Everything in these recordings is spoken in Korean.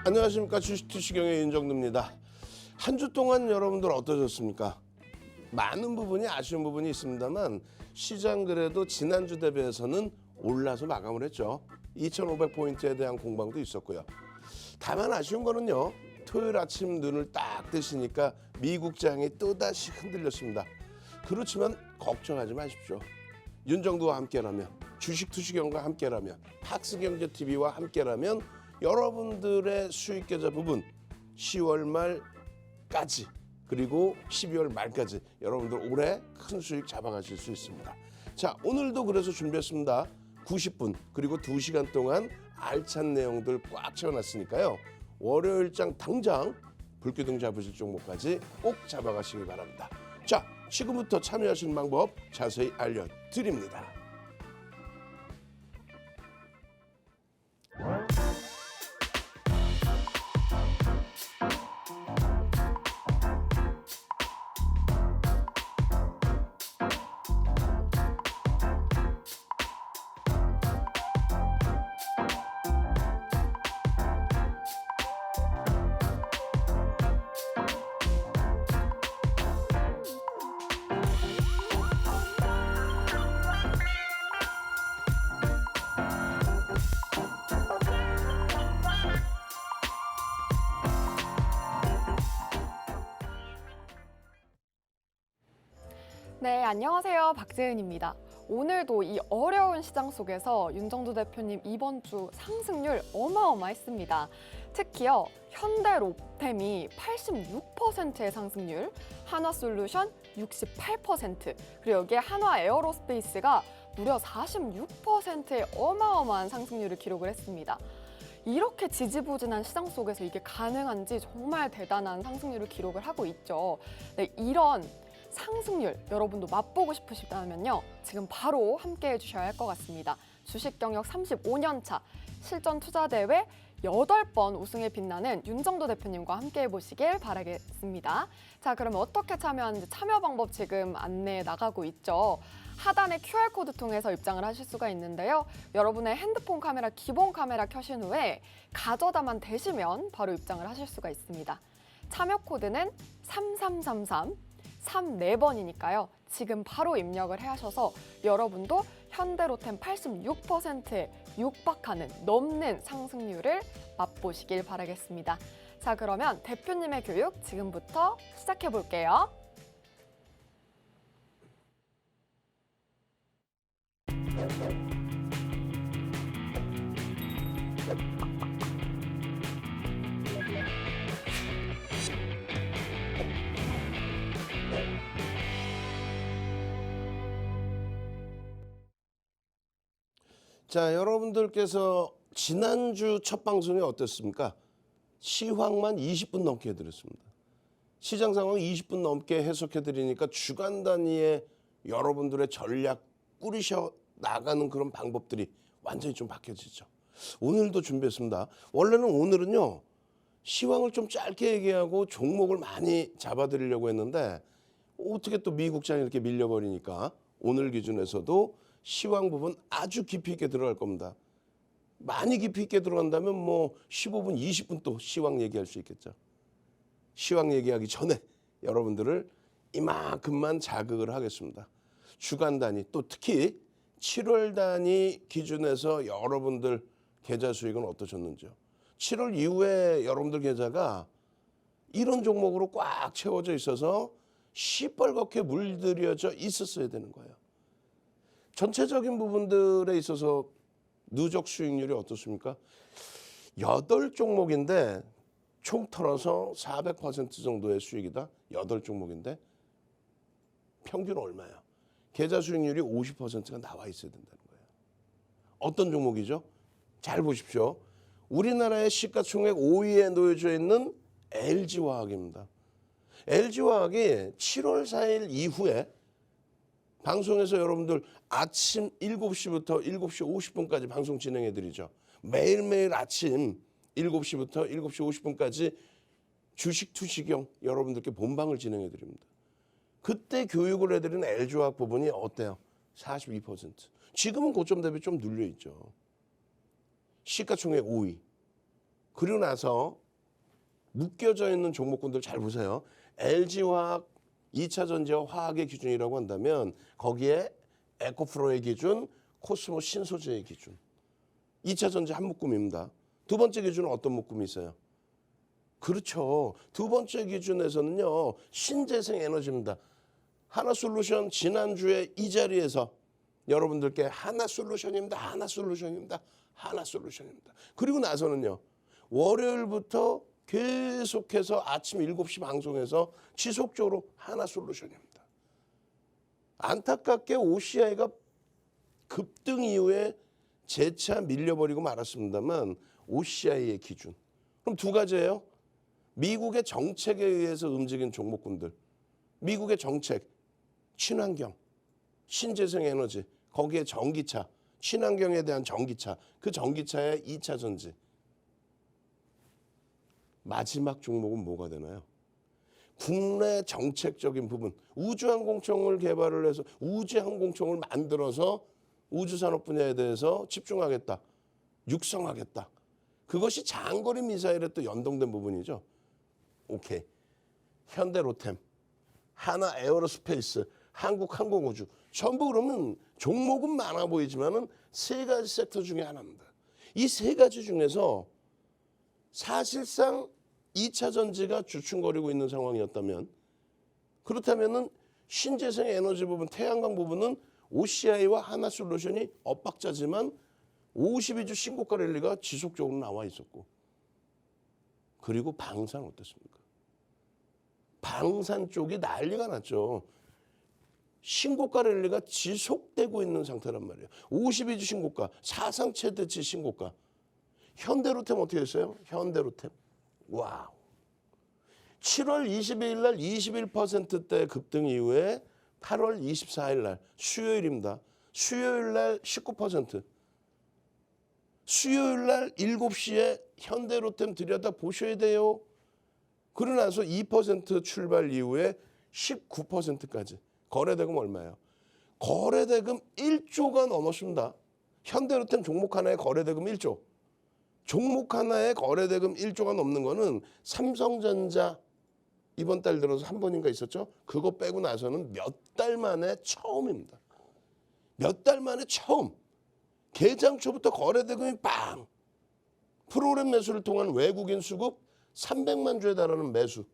안녕하십니까. 주식투시경의 윤정두입니다. 한 주 동안 여러분들 어떠셨습니까? 많은 부분이 아쉬운 부분이 있습니다만 시장 그래도 지난주 대비해서는 올라서 마감을 했죠. 2,500포인트에 대한 공방도 있었고요. 다만 아쉬운 거는요. 토요일 아침 눈을 딱 뜨시니까 미국장이 또다시 흔들렸습니다. 그렇지만 걱정하지 마십시오. 윤정두와 함께라면, 주식투시경과 함께라면, 팍스경제TV와 함께라면 여러분들의 수익 계좌 부분 10월 말까지 그리고 12월 말까지 여러분들 올해 큰 수익 잡아가실 수 있습니다. 자, 오늘도 그래서 준비했습니다. 90분 그리고 2시간 동안 알찬 내용들 꽉 채워놨으니까요. 월요일장 당장 불기둥 잡으실 종목까지 꼭 잡아가시기 바랍니다. 자, 지금부터 참여하시는 방법 자세히 알려드립니다. 네, 안녕하세요. 박재은입니다. 오늘도 이 어려운 시장 속에서 윤정두 대표님 이번 주 상승률 어마어마했습니다. 특히요, 현대로템이 86%의 상승률, 한화솔루션 68%, 그리고 여기에 한화에어로스페이스가 무려 46%의 어마어마한 상승률을 기록을 했습니다. 이렇게 지지부진한 시장 속에서 이게 가능한지 정말 대단한 상승률을 기록을 하고 있죠. 네, 이런 상승률 여러분도 맛보고 싶으시다면요. 지금 바로 함께 해주셔야 할 것 같습니다. 주식 경력 35년 차, 실전 투자 대회 8번 우승에 빛나는 윤정두 대표님과 함께 해보시길 바라겠습니다. 자, 그러면 어떻게 참여하는지 참여 방법 지금 안내 나가고 있죠. 하단의 QR코드 통해서 입장을 하실 수가 있는데요. 여러분의 핸드폰 카메라, 기본 카메라 켜신 후에 가져다만 대시면 바로 입장을 하실 수가 있습니다. 참여 코드는 3333 34번이니까요. 지금 바로 입력을 하셔서 여러분도 현대로템 86%에 육박하는 넘는 상승률을 맛보시길 바라겠습니다. 자, 그러면 대표님의 교육 지금부터 시작해 볼게요. 자, 여러분들께서 지난주 첫 방송이 어땠습니까? 시황만 20분 넘게 해드렸습니다. 시장 상황 20분 넘게 해석해드리니까 주간 단위의 여러분들의 전략 꾸리셔 나가는 그런 방법들이 완전히 좀 바뀌어지죠. 오늘도 준비했습니다. 원래는 오늘은요, 시황을 좀 짧게 얘기하고 종목을 많이 잡아드리려고 했는데 어떻게 또 미국장이 이렇게 밀려버리니까 오늘 기준에서도 시황 부분 아주 깊이 있게 들어갈 겁니다. 많이 깊이 있게 들어간다면 뭐 15분, 20분 또 시황 얘기할 수 있겠죠. 시황 얘기하기 전에 여러분들을 이만큼만 자극을 하겠습니다. 주간 단위, 또 특히 7월 단위 기준에서 여러분들 계좌 수익은 어떠셨는지요? 7월 이후에 여러분들 계좌가 이런 종목으로 꽉 채워져 있어서 시뻘겋게 물들여져 있었어야 되는 거예요. 전체적인 부분들에 있어서 누적 수익률이 어떻습니까? 8종목인데 총 털어서 400% 정도의 수익이다. 8종목인데 평균 얼마야? 계좌 수익률이 50%가 나와 있어야 된다는 거예요. 어떤 종목이죠? 잘 보십시오. 우리나라의 시가총액 5위에 놓여져 있는 LG화학입니다. LG화학이 7월 4일 이후에 방송에서 여러분들 아침 7시부터 7시 50분까지 방송 진행해드리죠. 매일매일 아침 7시부터 7시 50분까지 주식 투시경 여러분들께 본방을 진행해드립니다. 그때 교육을 해드리는 LG화학 부분이 어때요? 42%. 지금은 고점 대비 좀 눌려있죠. 시가총액 5위. 그리고 나서 묶여져 있는 종목군들 잘 보세요. LG화학 2차 전지와 화학의 기준이라고 한다면 거기에 에코프로의 기준, 코스모 신소재의 기준. 2차 전지 한 묶음입니다. 두 번째 기준은 어떤 묶음이 있어요? 그렇죠. 두 번째 기준에서는요. 신재생 에너지입니다. 하나솔루션 지난주에 이 자리에서 여러분들께 하나솔루션입니다. 하나솔루션입니다. 하나솔루션입니다. 그리고 나서는요. 월요일부터 계속해서 아침 7시 방송에서 지속적으로 하나솔루션입니다. 안타깝게 OCI가 급등 이후에 재차 밀려버리고 말았습니다만 OCI의 기준. 그럼 두 가지예요. 미국의 정책에 의해서 움직인 종목군들. 미국의 정책, 친환경, 신재생 에너지, 거기에 전기차, 친환경에 대한 전기차, 그 전기차의 2차 전지. 마지막 종목은 뭐가 되나요? 국내 정책적인 부분, 우주항공청을 개발을 해서 우주항공청을 만들어서 우주산업 분야에 대해서 집중하겠다, 육성하겠다. 그것이 장거리 미사일에 또 연동된 부분이죠. 오케이. 현대로템, 하나 에어로스페이스, 한국항공우주. 전부 그러면 종목은 많아 보이지만은 세 가지 섹터 중에 하나입니다. 이 세 가지 중에서 사실상 2차 전지가 주춤거리고 있는 상황이었다면 그렇다면은 신재생 에너지 부분, 태양광 부분은 OCI와 하나솔루션이 엇박자지만 52주 신고가 랠리가 지속적으로 나와 있었고 그리고 방산 어떻습니까? 방산 쪽이 난리가 났죠. 신고가 랠리가 지속되고 있는 상태란 말이에요. 52주 신고가, 사상 최대치 신고가. 현대로템 어떻게 했어요? 현대로템. 와우. 7월 22일 날 21%대 급등 이후에 8월 24일 날 수요일입니다. 수요일 날 19%. 수요일 날 7시에 현대로템 들여다 보셔야 돼요. 그러고 나서 2% 출발 이후에 19%까지. 거래대금 얼마예요? 거래대금 1조가 넘었습니다. 현대로템 종목 하나에 거래대금 1조. 종목 하나에 거래대금 1조가 넘는 거는 삼성전자 이번 달 들어서 한 번인가 있었죠? 그거 빼고 나서는 몇 달 만에 처음입니다. 몇 달 만에 처음. 개장 초부터 거래대금이 빵. 프로그램 매수를 통한 외국인 수급 300만 주에 달하는 매수.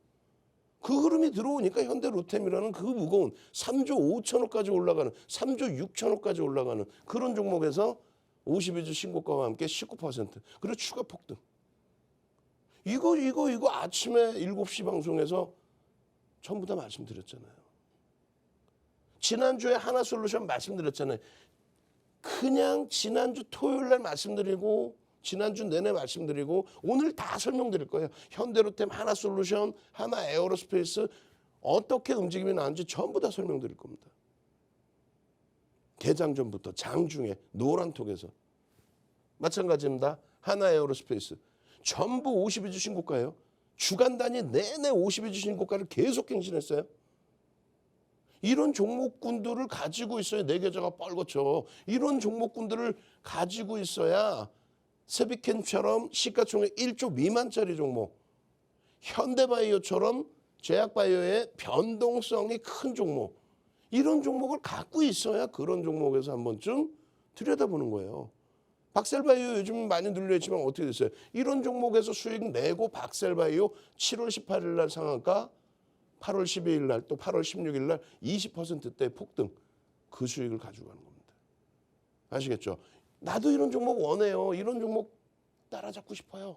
그 흐름이 들어오니까 현대로템이라는 그 무거운 3조 5천억까지 올라가는 3조 6천억까지 올라가는 그런 종목에서 52주 신고가와 함께 19% 그리고 추가 폭등. 이거 아침에 7시 방송에서 전부 다 말씀드렸잖아요. 지난주에 하나솔루션 말씀드렸잖아요. 그냥 지난주 토요일 날 말씀드리고 지난주 내내 말씀드리고 오늘 다 설명드릴 거예요. 현대로템, 하나솔루션, 하나 에어로스페이스 어떻게 움직임이 나는지 전부 다 설명드릴 겁니다. 개장 전부터 장중에 노란톡에서 마찬가지입니다. 하나 에어로스페이스 전부 52주 신고가예요. 주간 단위 내내 52주 신고가를 계속 갱신했어요. 이런 종목군들을 가지고 있어야 내 계좌가 뻘겋죠. 이런 종목군들을 가지고 있어야 세비캔처럼 시가총액 1조 미만짜리 종목, 현대바이오처럼 제약바이오의 변동성이 큰 종목, 이런 종목을 갖고 있어야 그런 종목에서 한 번쯤 들여다보는 거예요. 박셀바이오 요즘 많이 눌려있지만 어떻게 됐어요? 이런 종목에서 수익 내고 박셀바이오 7월 18일 날 상한가, 8월 12일 날 또 8월 16일 날 20%대 폭등, 그 수익을 가지고 가는 겁니다. 아시겠죠? 나도 이런 종목 원해요. 이런 종목 따라잡고 싶어요.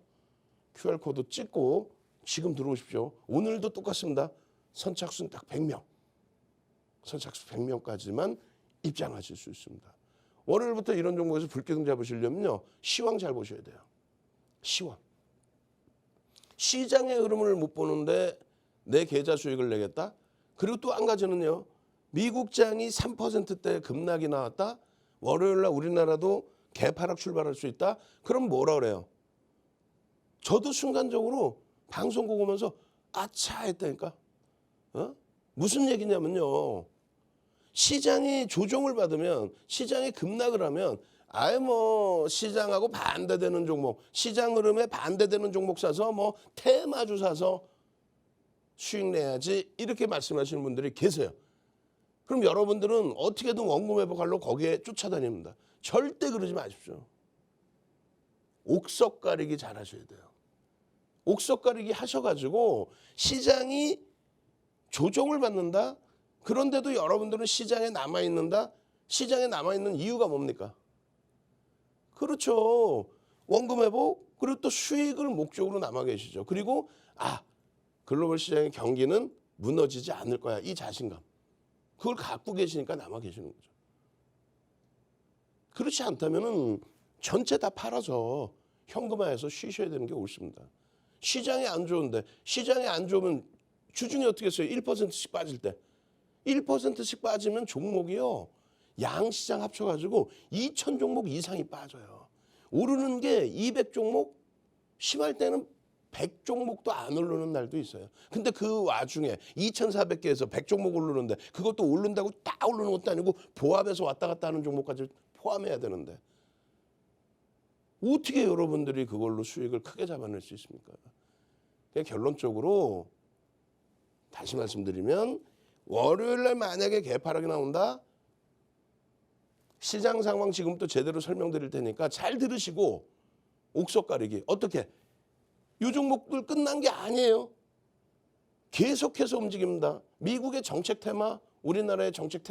QR코드 찍고 지금 들어오십시오. 오늘도 똑같습니다. 선착순 딱 100명. 선착순 100명까지만 입장하실 수 있습니다. 월요일부터 이런 종목에서 불기둥 잡으시려면요. 시황 잘 보셔야 돼요. 시황. 시장의 흐름을 못 보는데 내 계좌 수익을 내겠다. 그리고 또 한 가지는요. 미국장이 3%대 급락이 나왔다. 월요일 날 우리나라도 개파락 출발할 수 있다. 그럼 뭐라 그래요? 저도 순간적으로 방송국 오면서 아차 했다니까. 무슨 얘기냐면요. 시장이 조정을 받으면, 시장이 급락을 하면 아예 뭐 시장하고 반대되는 종목, 시장 흐름에 반대되는 종목 사서 뭐 테마주 사서 수익 내야지 이렇게 말씀하시는 분들이 계세요. 그럼 여러분들은 어떻게든 원금 회복하려고 거기에 쫓아다닙니다. 절대 그러지 마십시오. 옥석 가리기 잘 하셔야 돼요. 옥석 가리기 하셔가지고 시장이 조정을 받는다. 그런데도 여러분들은 시장에 남아있는다. 시장에 남아있는 이유가 뭡니까? 그렇죠. 원금 회복 그리고 또 수익을 목적으로 남아 계시죠. 그리고 글로벌 시장의 경기는 무너지지 않을 거야. 이 자신감. 그걸 갖고 계시니까 남아 계시는 거죠. 그렇지 않다면은 전체 다 팔아서 현금화해서 쉬셔야 되는 게 옳습니다. 시장이 안 좋은데 시장이 안 좋으면 주중에 어떻게 했어요? 1%씩 빠질 때. 1%씩 빠지면 종목이요. 양시장 합쳐가지고 2,000 종목 이상이 빠져요. 오르는 게 200 종목, 심할 때는 100 종목도 안 오르는 날도 있어요. 근데 그 와중에 2,400개에서 100 종목 오르는데 그것도 오른다고 딱 오르는 것도 아니고 보합해서 왔다 갔다 하는 종목까지 포함해야 되는데 어떻게 여러분들이 그걸로 수익을 크게 잡아낼 수 있습니까? 그냥 결론적으로 다시 말씀드리면 월요일날 만약에 개파락이 나온다. 시장 상황 지금부터 제대로 설명드릴 테니까 잘 들으시고 옥석 가리기 어떻게? 이 종목들 끝난 게 아니에요. 계속해서 움직입니다. 미국의 정책 테마, 우리나라의 정책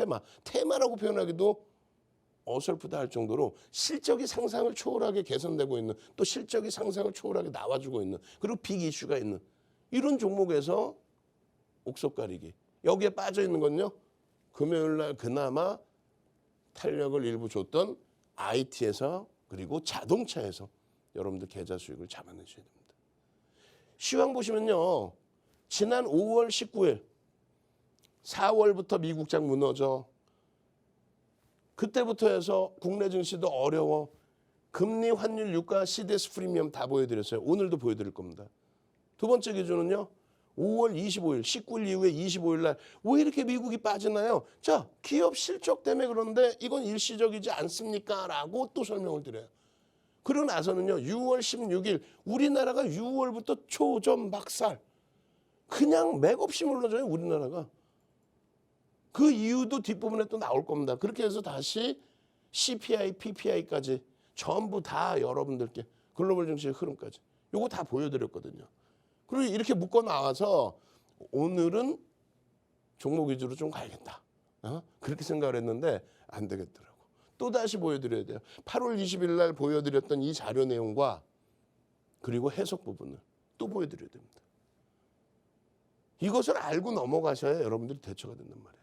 테마라고 표현하기도 어설프다 할 정도로 실적이 상상을 초월하게 개선되고 있는 또 실적이 상상을 초월하게 나와주고 있는 그리고 빅 이슈가 있는 이런 종목에서 옥석 가리기. 여기에 빠져 있는 건요. 금요일 날 그나마 탄력을 일부 줬던 IT에서 그리고 자동차에서 여러분들 계좌 수익을 잡아내셔야 됩니다. 시황 보시면요. 지난 5월 19일 4월부터 미국장 무너져. 그때부터 해서 국내 증시도 어려워. 금리, 환율, 유가, CDS 프리미엄 다 보여드렸어요. 오늘도 보여드릴 겁니다. 두 번째 기준은요. 5월 25일, 19일 이후에 25일 날 왜 이렇게 미국이 빠지나요? 자, 기업 실적 때문에 그런데 이건 일시적이지 않습니까? 라고 또 설명을 드려요. 그러고 나서는요. 6월 16일 우리나라가 6월부터 초전박살 그냥 맥없이 물러져요. 우리나라가. 그 이유도 뒷부분에 또 나올 겁니다. 그렇게 해서 다시 CPI, PPI까지 전부 다 여러분들께 글로벌 증시의 흐름까지 요거 다 보여드렸거든요. 그리고 이렇게 묶어 나와서 오늘은 종목 위주로 좀 가야겠다. 그렇게 생각을 했는데 안 되겠더라고. 또 다시 보여드려야 돼요. 8월 20일 날 보여드렸던 이 자료 내용과 그리고 해석 부분을 또 보여드려야 됩니다. 이것을 알고 넘어가셔야 여러분들이 대처가 된단 말이에요.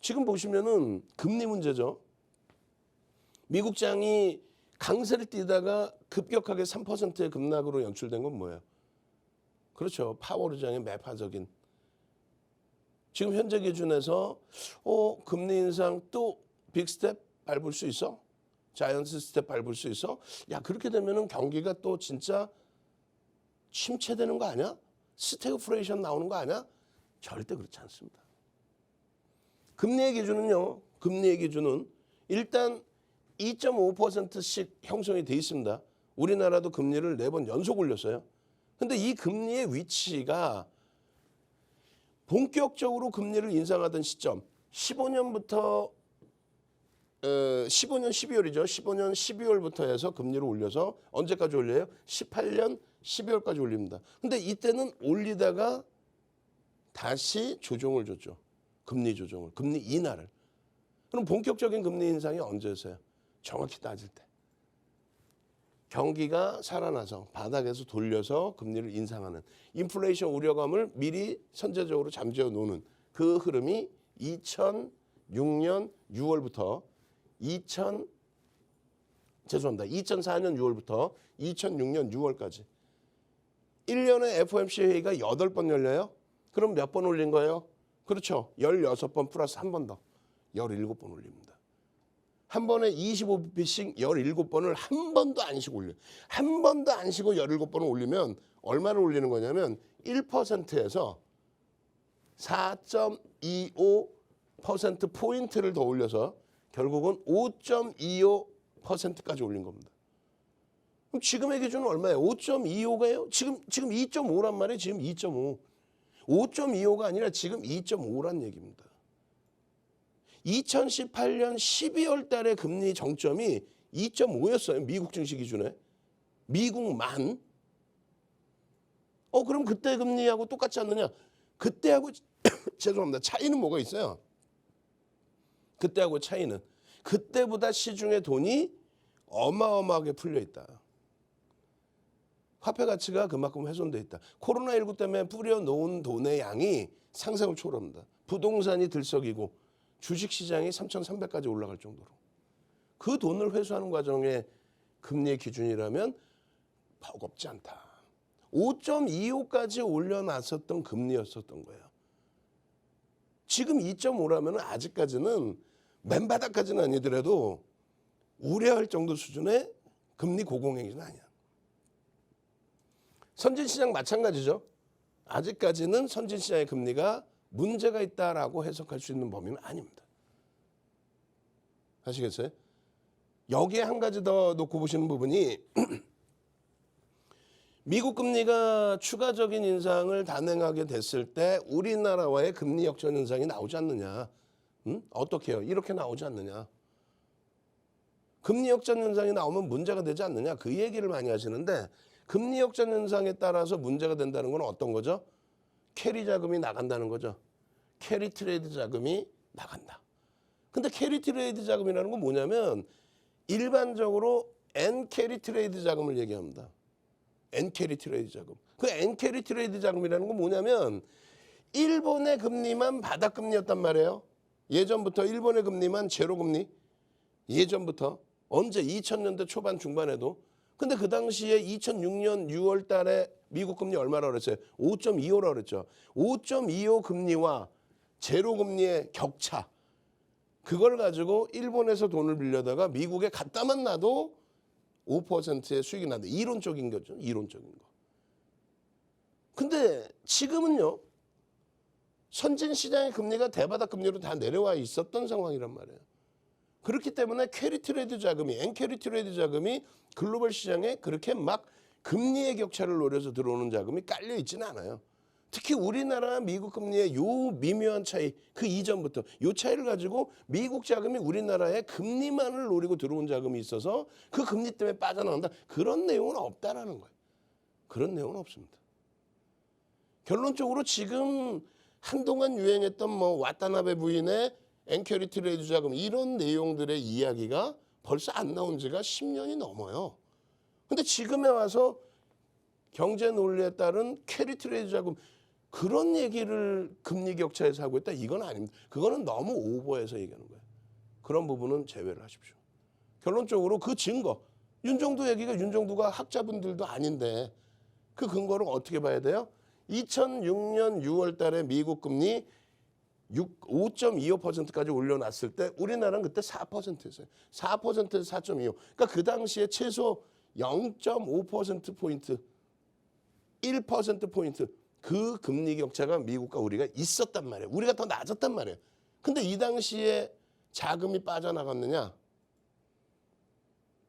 지금 보시면은 금리 문제죠. 미국장이 강세를 띠다가 급격하게 3%의 급락으로 연출된 건 뭐예요? 그렇죠. 파월 의장의 매파적인. 지금 현재 기준에서 금리 인상 또 빅스텝 밟을 수 있어? 자이언트 스텝 밟을 수 있어? 야 그렇게 되면은 경기가 또 진짜 침체되는 거 아니야? 스태그플레이션 나오는 거 아니야? 절대 그렇지 않습니다. 금리의 기준은요. 금리의 기준은 일단 2.5%씩 형성이 돼 있습니다. 우리나라도 금리를 4번 연속 올렸어요. 근데 이 금리의 위치가 본격적으로 금리를 인상하던 시점 15년 12월이죠. 15년 12월부터 해서 금리를 올려서 언제까지 올려요? 18년 12월까지 올립니다. 근데 이때는 올리다가 다시 조정을 줬죠. 금리 조정을. 금리 인하를. 그럼 본격적인 금리 인상이 언제였어요? 정확히 따질 때. 경기가 살아나서 바닥에서 돌려서 금리를 인상하는 인플레이션 우려감을 미리 선제적으로 잠재워 놓는 그 흐름이 2006년 6월부터 2004년 6월부터 2006년 6월까지 1년에 FOMC 회의가 8번 열려요. 그럼 몇 번 올린 거예요? 그렇죠. 16번 플러스 한 번 더 17번 올립니다. 한 번에 25bp씩 17번을 한 번도 안 쉬고 올려요. 한 번도 안 쉬고 17번을 올리면 얼마를 올리는 거냐면 1%에서 4.25%포인트를 더 올려서 결국은 퍼센트까지 올린 겁니다. 그럼 지금의 기준은 얼마예요? 5.25가요? 지금 2.5란 말이에요. 지금 2.5. 5.25가 아니라 지금 2.5란 얘기입니다. 2018년 12월 달에 금리 정점이 2.5였어요. 미국 증시 기준에. 미국만. 그럼 그때 금리하고 똑같지 않느냐? 그때하고 죄송합니다. 차이는 뭐가 있어요? 그때하고 차이는 그때보다 시중에 돈이 어마어마하게 풀려 있다. 화폐 가치가 그만큼 훼손돼 있다. 코로나19 때문에 뿌려놓은 돈의 양이 상상을 초월합니다. 부동산이 들썩이고 주식시장이 3,300까지 올라갈 정도로. 그 돈을 회수하는 과정에 금리의 기준이라면 버겁지 않다. 5.25까지 올려놨었던 금리였었던 거예요. 지금 2.5라면 아직까지는 맨바닥까지는 아니더라도 우려할 정도 수준의 금리 고공행위는 아니야. 선진시장 마찬가지죠. 아직까지는 선진시장의 금리가 문제가 있다라고 해석할 수 있는 범위는 아닙니다. 아시겠어요? 여기에 한 가지 더 놓고 보시는 부분이 미국 금리가 추가적인 인상을 단행하게 됐을 때 우리나라와의 금리 역전 현상이 나오지 않느냐. 어떻게 해요? 이렇게 나오지 않느냐. 금리 역전 현상이 나오면 문제가 되지 않느냐. 그 얘기를 많이 하시는데 금리 역전 현상에 따라서 문제가 된다는 건 어떤 거죠? 캐리 자금이 나간다는 거죠. 캐리 트레이드 자금이 나간다. 근데 캐리 트레이드 자금이라는 건 뭐냐면 일반적으로 N캐리 트레이드 자금을 얘기합니다. N캐리 트레이드 자금. 그 N캐리 트레이드 자금이라는 건 뭐냐면 일본의 금리만 바닥금리였단 말이에요. 예전부터 일본의 금리만 제로금리. 예전부터. 언제? 2000년대 초반 중반에도. 근데 그 당시에 2006년 6월 달에 미국 금리 얼마라고 그랬어요? 5.25라고 그랬죠. 5.25 금리와 제로 금리의 격차. 그걸 가지고 일본에서 돈을 빌려다가 미국에 갖다만 놔도 5%의 수익이 난다. 이론적인 거죠. 이론적인 거. 근데 지금은요. 선진 시장의 금리가 대바닥 금리로 다 내려와 있었던 상황이란 말이에요. 그렇기 때문에 캐리 트레이드 자금이 N캐리 트레이드 자금이 글로벌 시장에 그렇게 막 금리의 격차를 노려서 들어오는 자금이 깔려 있지는 않아요. 특히 우리나라 미국 금리의 요 미묘한 차이, 그 이전부터 요 차이를 가지고 미국 자금이 우리나라의 금리만을 노리고 들어온 자금이 있어서 그 금리 때문에 빠져나간다. 그런 내용은 없다라는 거예요. 그런 내용은 없습니다. 결론적으로 지금 한동안 유행했던 와타나베 부인의 N캐리 트레이드 자금 이런 내용들의 이야기가 벌써 안 나온 지가 10년이 넘어요. 근데 지금에 와서 경제 논리에 따른 캐리 트레이드 자금 그런 얘기를 금리 격차에서 하고 있다. 이건 아닙니다. 그거는 너무 오버해서 얘기하는 거예요. 그런 부분은 제외를 하십시오. 결론적으로 그 증거, 윤정도 얘기가 윤정도가 학자분들도 아닌데 그 근거를 어떻게 봐야 돼요? 2006년 6월 달에 미국 금리 5.25%까지 올려놨을 때 우리나라는 그때 4%였어요. 4%에서 4.25. 그러니까 그 당시에 최소 0.5%포인트, 1%포인트 그 금리 격차가 미국과 우리가 있었단 말이에요. 우리가 더 낮았단 말이에요. 근데 이 당시에 자금이 빠져나갔느냐?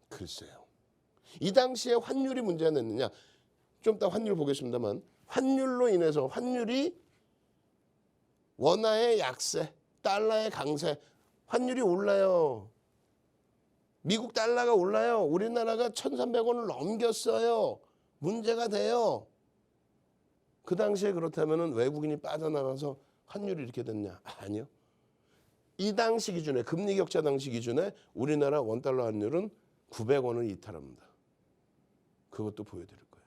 글쎄요. 이 당시에 환율이 문제가 됐느냐? 좀 이따 환율 보겠습니다만 환율로 인해서 환율이 원화의 약세, 달러의 강세, 환율이 올라요. 미국 달러가 올라요. 우리나라가 1,300원을 넘겼어요. 문제가 돼요. 그 당시에 그렇다면 외국인이 빠져나가서 환율이 이렇게 됐냐? 아니요. 이 당시 기준에 금리 격차 당시 기준에 우리나라 원달러 환율은 900원을 이탈합니다. 그것도 보여드릴 거예요.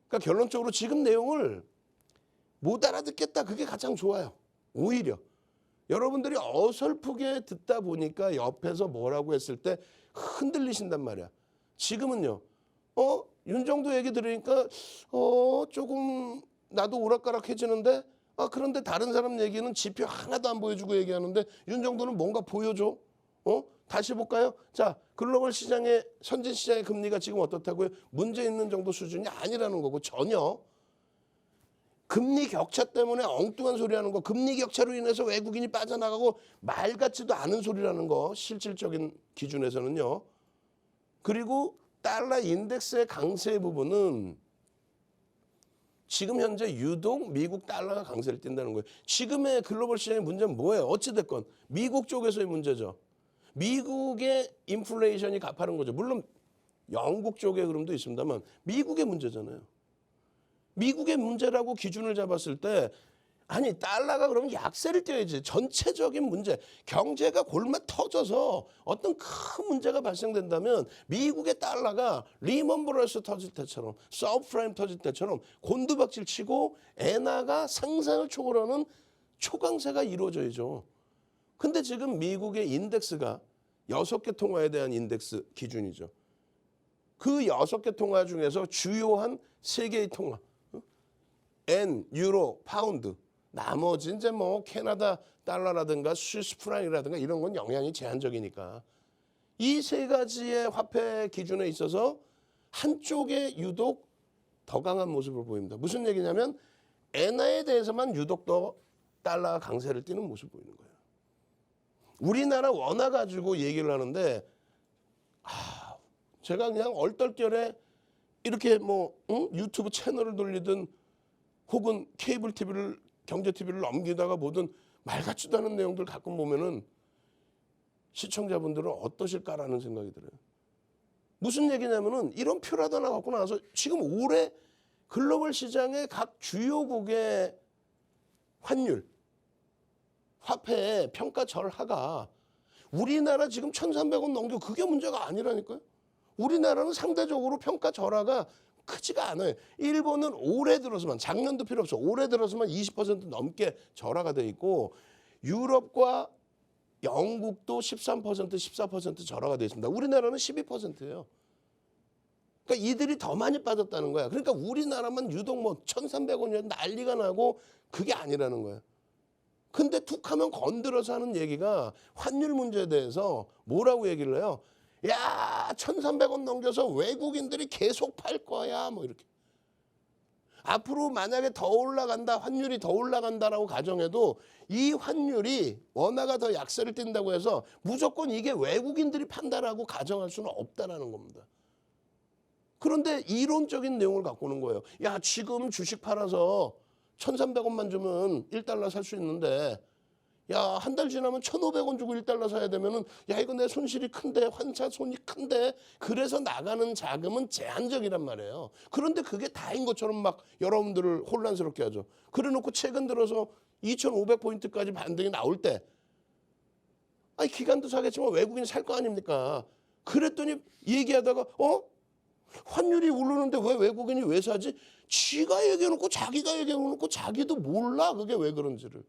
그러니까 결론적으로 지금 내용을 못 알아듣겠다. 그게 가장 좋아요. 오히려 여러분들이 어설프게 듣다 보니까 옆에서 뭐라고 했을 때 흔들리신단 말이야. 지금은요. 윤정도 얘기 들으니까 조금 나도 오락가락해지는데 그런데 다른 사람 얘기는 지표 하나도 안 보여주고 얘기하는데 윤정도는 뭔가 보여줘. 다시 볼까요? 자, 글로벌 시장의 선진 시장의 금리가 지금 어떻다고요? 문제 있는 정도 수준이 아니라는 거고 전혀. 금리 격차 때문에 엉뚱한 소리 하는 거, 금리 격차로 인해서 외국인이 빠져나가고 말 같지도 않은 소리라는 거, 실질적인 기준에서는요. 그리고 달러 인덱스의 강세 부분은 지금 현재 유독 미국 달러가 강세를 띈다는 거예요. 지금의 글로벌 시장의 문제는 뭐예요? 어찌됐건 미국 쪽에서의 문제죠. 미국의 인플레이션이 가파른 거죠. 물론 영국 쪽의 흐름도 있습니다만 미국의 문제잖아요. 미국의 문제라고 기준을 잡았을 때 아니 달러가 그러면 약세를 띄어야지. 전체적인 문제, 경제가 골마 터져서 어떤 큰 문제가 발생된다면 미국의 달러가 리먼 브러스 터질 때처럼 서브프라임 터질 때처럼 곤두박질 치고 엔화가 상상을 초월하는 초강세가 이루어져야죠. 근데 지금 미국의 인덱스가 6개 통화에 대한 인덱스 기준이죠. 그 6개 통화 중에서 주요한 3개의 통화, 엔, 유로, 파운드, 나머지 이제 뭐 캐나다 달러라든가 스위스 프랑이라든가 이런 건 영향이 제한적이니까 이 3가지의 화폐 기준에 있어서 한쪽에 유독 더 강한 모습을 보입니다. 무슨 얘기냐면 엔화에 대해서만 유독 더 달러가 강세를 띠는 모습을 보이는 거예요. 우리나라 원화 가지고 얘기를 하는데 제가 그냥 얼떨결에 이렇게 뭐 유튜브 채널을 돌리든 혹은 케이블 TV를 경제 TV를 넘기다가 보든 말 같지도 않은 내용들 가끔 보면은 시청자분들은 어떠실까라는 생각이 들어요. 무슨 얘기냐면은 이런 표라도 하나 갖고 나와서 지금 올해 글로벌 시장의 각 주요국의 환율, 화폐의 평가 절하가 우리나라 지금 1,300원 넘겨 그게 문제가 아니라니까요. 우리나라는 상대적으로 평가 절하가 크지가 않아요. 일본은 올해 들어서만 작년도 필요 없어. 올해 들어서만 20% 넘게 절하가 돼 있고 유럽과 영국도 13%, 14% 절하가 돼 있습니다. 우리나라는 12%예요. 그러니까 이들이 더 많이 빠졌다는 거야. 그러니까 우리나라만 유독 뭐 1,300원이면 난리가 나고 그게 아니라는 거예요. 근데 툭하면 건드려서 하는 얘기가 환율 문제에 대해서 뭐라고 얘기를 해요? 야, 1,300원 넘겨서 외국인들이 계속 팔 거야. 뭐 이렇게. 앞으로 만약에 더 올라간다, 환율이 더 올라간다라고 가정해도 이 환율이 원화가 더 약세를 띈다고 해서 무조건 이게 외국인들이 판다라고 가정할 수는 없다라는 겁니다. 그런데 이론적인 내용을 갖고 오는 거예요. 야, 지금 주식 팔아서 1,300원만 주면 1달러 살 수 있는데 야, 한 달 지나면 1,500원 주고 1달러 사야 되면은 야, 이거 내 손실이 큰데 환차 손이 큰데 그래서 나가는 자금은 제한적이란 말이에요. 그런데 그게 다인 것처럼 막 여러분들을 혼란스럽게 하죠. 그래 놓고 최근 들어서 2,500포인트까지 반등이 나올 때 아니 기간도 사겠지만 외국인이 살 거 아닙니까? 그랬더니 얘기하다가 환율이 오르는데 왜 외국인이 왜 사지? 지가 얘기해놓고 자기가 얘기해놓고 자기도 몰라 그게 왜 그런지를.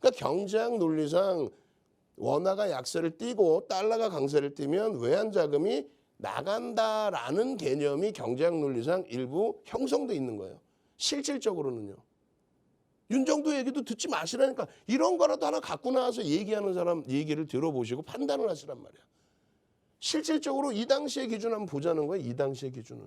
그러니까 경제학 논리상 원화가 약세를 띠고 달러가 강세를 띠면 외환자금이 나간다라는 개념이 경제학 논리상 일부 형성돼 있는 거예요. 실질적으로는요. 윤정도 얘기도 듣지 마시라니까. 이런 거라도 하나 갖고 나와서 얘기하는 사람 얘기를 들어보시고 판단을 하시란 말이야. 실질적으로 이 당시의 기준 한번 보자는 거예요. 이 당시의 기준을.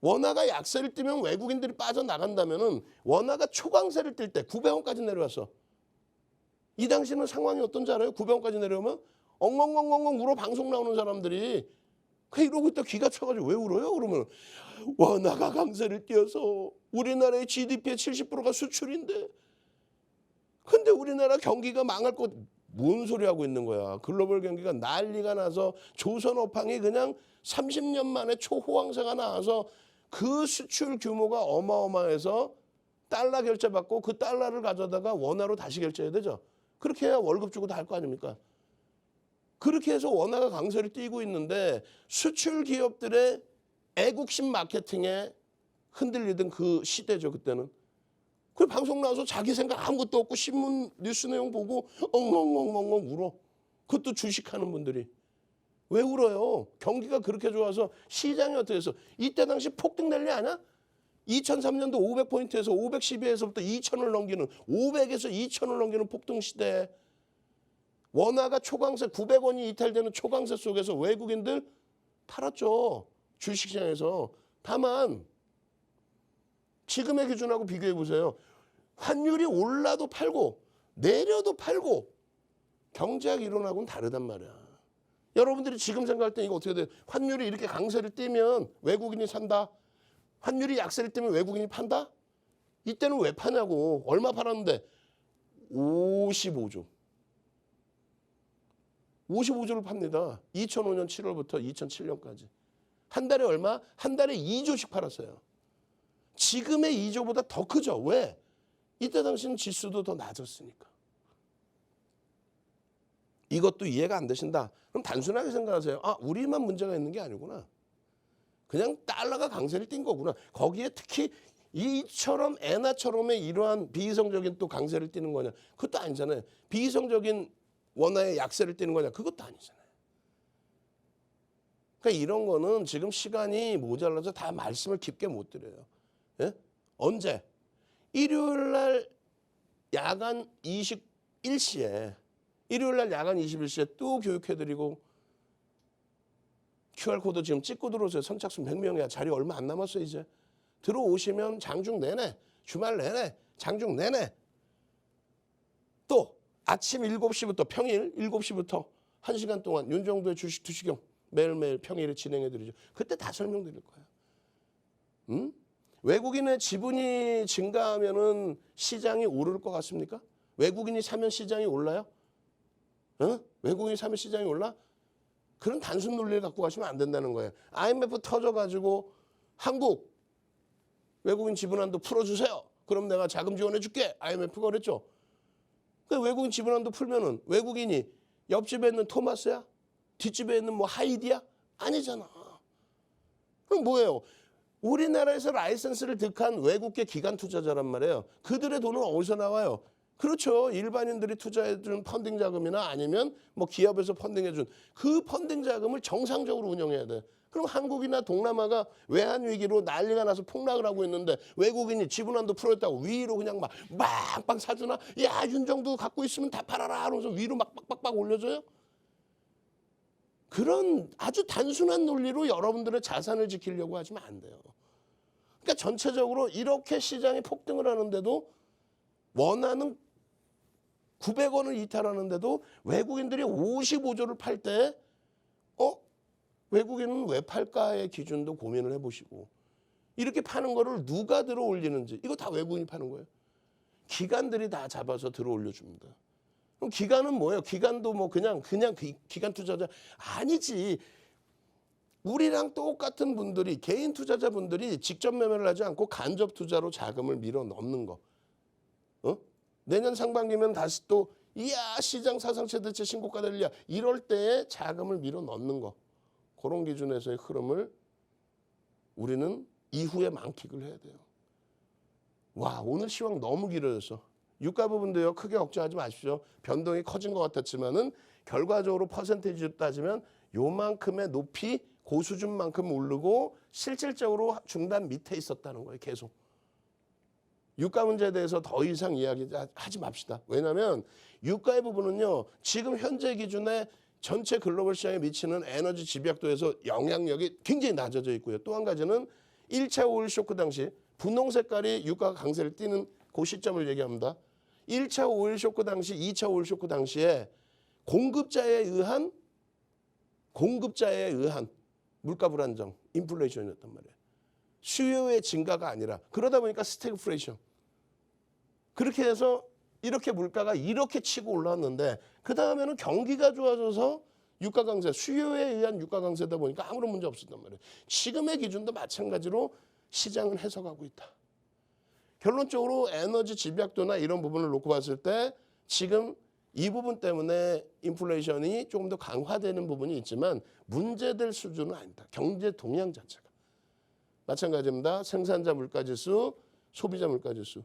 원화가 약세를 띠면 외국인들이 빠져나간다면은 원화가 초강세를 띨 때 900원까지 내려왔어. 이 당시는 상황이 어떤지 알아요? 900원까지 내려오면 엉엉엉엉 울어 방송 나오는 사람들이 그 이러고 있다 귀가 쳐가지고 왜 울어요? 그러면 원화가 강세를 띄어서 우리나라의 GDP의 70%가 수출인데 근데 우리나라 경기가 망할 것 뭔 소리 하고 있는 거야. 글로벌 경기가 난리가 나서 조선 업황이 그냥 30년 만에 초호황세가 나와서 그 수출 규모가 어마어마해서 달러 결제받고 그 달러를 가져다가 원화로 다시 결제해야 되죠. 그렇게 해야 월급 주고 다 할 거 아닙니까? 그렇게 해서 원화가 강세를 띄고 있는데 수출 기업들의 애국심 마케팅에 흔들리던 그 시대죠. 그때는. 그 방송 나와서 자기 생각 아무것도 없고 신문 뉴스 내용 보고 엉엉엉엉 울어. 그것도 주식하는 분들이. 왜 울어요? 경기가 그렇게 좋아서 시장이 어떻게 해서 이때 당시 폭등 난리 아냐? 2003년도 500포인트에서 512에서부터 2,000을 넘기는 500에서 2,000을 넘기는 폭등 시대. 원화가 초강세 900원이 이탈되는 초강세 속에서 외국인들 팔았죠. 주식시장에서. 다만 지금의 기준하고 비교해 보세요. 환율이 올라도 팔고 내려도 팔고 경제학 이론하고는 다르단 말이야. 여러분들이 지금 생각할 때 이거 어떻게 돼요? 환율이 이렇게 강세를 띄면 외국인이 산다. 환율이 약세를 띄면 외국인이 판다? 이때는 왜 파냐고. 얼마 팔았는데? 55조. 55조를 팝니다. 2005년 7월부터 2007년까지. 한 달에 얼마? 한 달에 2조씩 팔았어요. 지금의 2조보다 더 크죠. 왜? 이때 당시는 지수도 더 낮았으니까. 이것도 이해가 안 되신다. 그럼 단순하게 생각하세요. 아, 우리만 문제가 있는 게 아니구나. 그냥 달러가 강세를 띈 거구나. 거기에 특히 이처럼 엔화처럼의 이러한 비이성적인 또 강세를 띠는 거냐. 그것도 아니잖아요. 비이성적인 원화의 약세를 띠는 거냐. 그것도 아니잖아요. 그러니까 이런 거는 지금 시간이 모자라서 다 말씀을 깊게 못 드려요. 예? 언제? 일요일 날 야간 21시에 일요일 날 야간 21시에 또 교육해드리고 QR코드 지금 찍고 들어오세요. 선착순 100명이야. 자리 얼마 안 남았어요 이제. 들어오시면 장중 내내, 주말 내내, 장중 내내 또 아침 7시부터 평일 7시부터 1시간 동안 윤정도의 주식 투시경 매일매일 평일에 진행해드리죠. 그때 다 설명드릴 거예요. 응? 외국인의 지분이 증가하면은 시장이 오를 것 같습니까? 외국인이 사면 시장이 올라요? 어? 외국인이 사면 시장이 올라? 그런 단순 논리를 갖고 가시면 안 된다는 거예요. IMF 터져가지고 한국 외국인 지분한도 풀어주세요. 그럼 내가 자금 지원해 줄게. IMF가 그랬죠. 그 외국인 지분한도 풀면은 외국인이 옆집에 있는 토마스야? 뒷집에 있는 뭐 하이디야? 아니잖아. 그럼 뭐예요? 우리나라에서 라이선스를 득한 외국계 기관 투자자란 말이에요. 그들의 돈은 어디서 나와요? 그렇죠. 일반인들이 투자해준 펀딩 자금이나 아니면 뭐 기업에서 펀딩해준 그 펀딩 자금을 정상적으로 운영해야 돼. 그럼 한국이나 동남아가 외환 위기로 난리가 나서 폭락을 하고 있는데 외국인이 지분한도 풀어줬다고 위로 그냥 막 빵빵 사주나? 야, 윤정도 갖고 있으면 다 팔아라 하면서 위로 막 빡빡빡 올려줘요? 그런 아주 단순한 논리로 여러분들의 자산을 지키려고 하시면 안 돼요. 그러니까 전체적으로 이렇게 시장이 폭등을 하는데도 원하는 900원을 이탈하는데도 외국인들이 55조를 팔 때 외국인은 왜 팔까의 기준도 고민을 해보시고 이렇게 파는 거를 누가 들어 올리는지 이거 다 외국인이 파는 거예요. 기관들이 다 잡아서 들어 올려줍니다. 그럼 기관은 뭐예요? 기관도 뭐 그냥 기관 투자자 아니지. 우리랑 똑같은 분들이 개인 투자자분들이 직접 매매를 하지 않고 간접 투자로 자금을 밀어 넣는 거. 내년 상반기면 다시 또 이야 시장 사상 최대치 신고가 될리야 이럴 때에 자금을 밀어 넣는 거. 그런 기준에서의 흐름을 우리는 이후에 만끽을 해야 돼요. 와, 오늘 시황 너무 길어졌어. 유가 부분도요, 크게 걱정하지 마십시오. 변동이 커진 것 같았지만은 결과적으로 퍼센테이지로 따지면 요만큼의 높이 고수준만큼 오르고 실질적으로 중단 밑에 있었다는 거예요, 계속. 유가 문제에 대해서 더 이상 이야기하지 맙시다. 왜냐하면 유가의 부분은요, 지금 현재 기준에 전체 글로벌 시장에 미치는 에너지 집약도에서 영향력이 굉장히 낮아져 있고요. 또 한 가지는 1차 오일 쇼크 당시 분홍 색깔이 유가가 강세를 띠는 그 시점을 얘기합니다. 1차 오일 쇼크 당시, 2차 오일 쇼크 당시에 공급자에 의한 물가 불안정, 인플레이션이었단 말이에요. 수요의 증가가 아니라 그러다 보니까 스태그플레이션. 그렇게 해서 이렇게 물가가 이렇게 치고 올라왔는데 그 다음에는 경기가 좋아져서 유가 강세, 수요에 의한 유가 강세다 보니까 아무런 문제 없었단 말이에요. 지금의 기준도 마찬가지로 시장은 해석하고 있다. 결론적으로 에너지 집약도나 이런 부분을 놓고 봤을 때 지금 이 부분 때문에 인플레이션이 조금 더 강화되는 부분이 있지만 문제될 수준은 아니다. 경제 동향 자체가. 마찬가지입니다. 생산자 물가지수, 소비자 물가지수.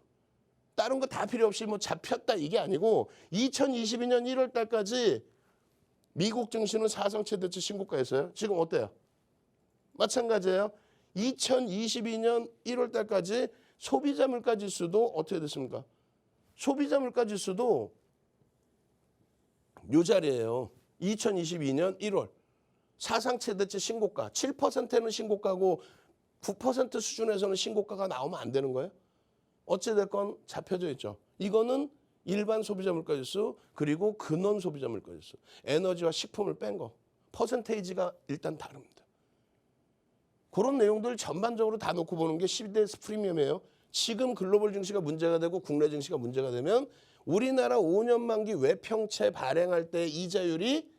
다른 거 다 필요 없이 뭐 잡혔다 이게 아니고 2022년 1월 달까지 미국 증시는 사상 최대치 신고가였어요. 지금 어때요? 마찬가지예요. 2022년 1월 달까지 소비자 물가 지수도 어떻게 됐습니까? 소비자 물가 지수도 요 자리예요. 2022년 1월 사상 최대치 신고가 7%는 신고가고 9% 수준에서는 신고가가 나오면 안 되는 거예요. 어찌됐건 잡혀져 있죠. 이거는 일반 소비자 물가지수 그리고 근원 소비자 물가지수. 에너지와 식품을 뺀 거. 퍼센테이지가 일단 다릅니다. 그런 내용들 전반적으로 다 놓고 보는 게 CDS 프리미엄이에요. 지금 글로벌 증시가 문제가 되고 국내 증시가 문제가 되면 우리나라 5년 만기 외평채 발행할 때 이자율이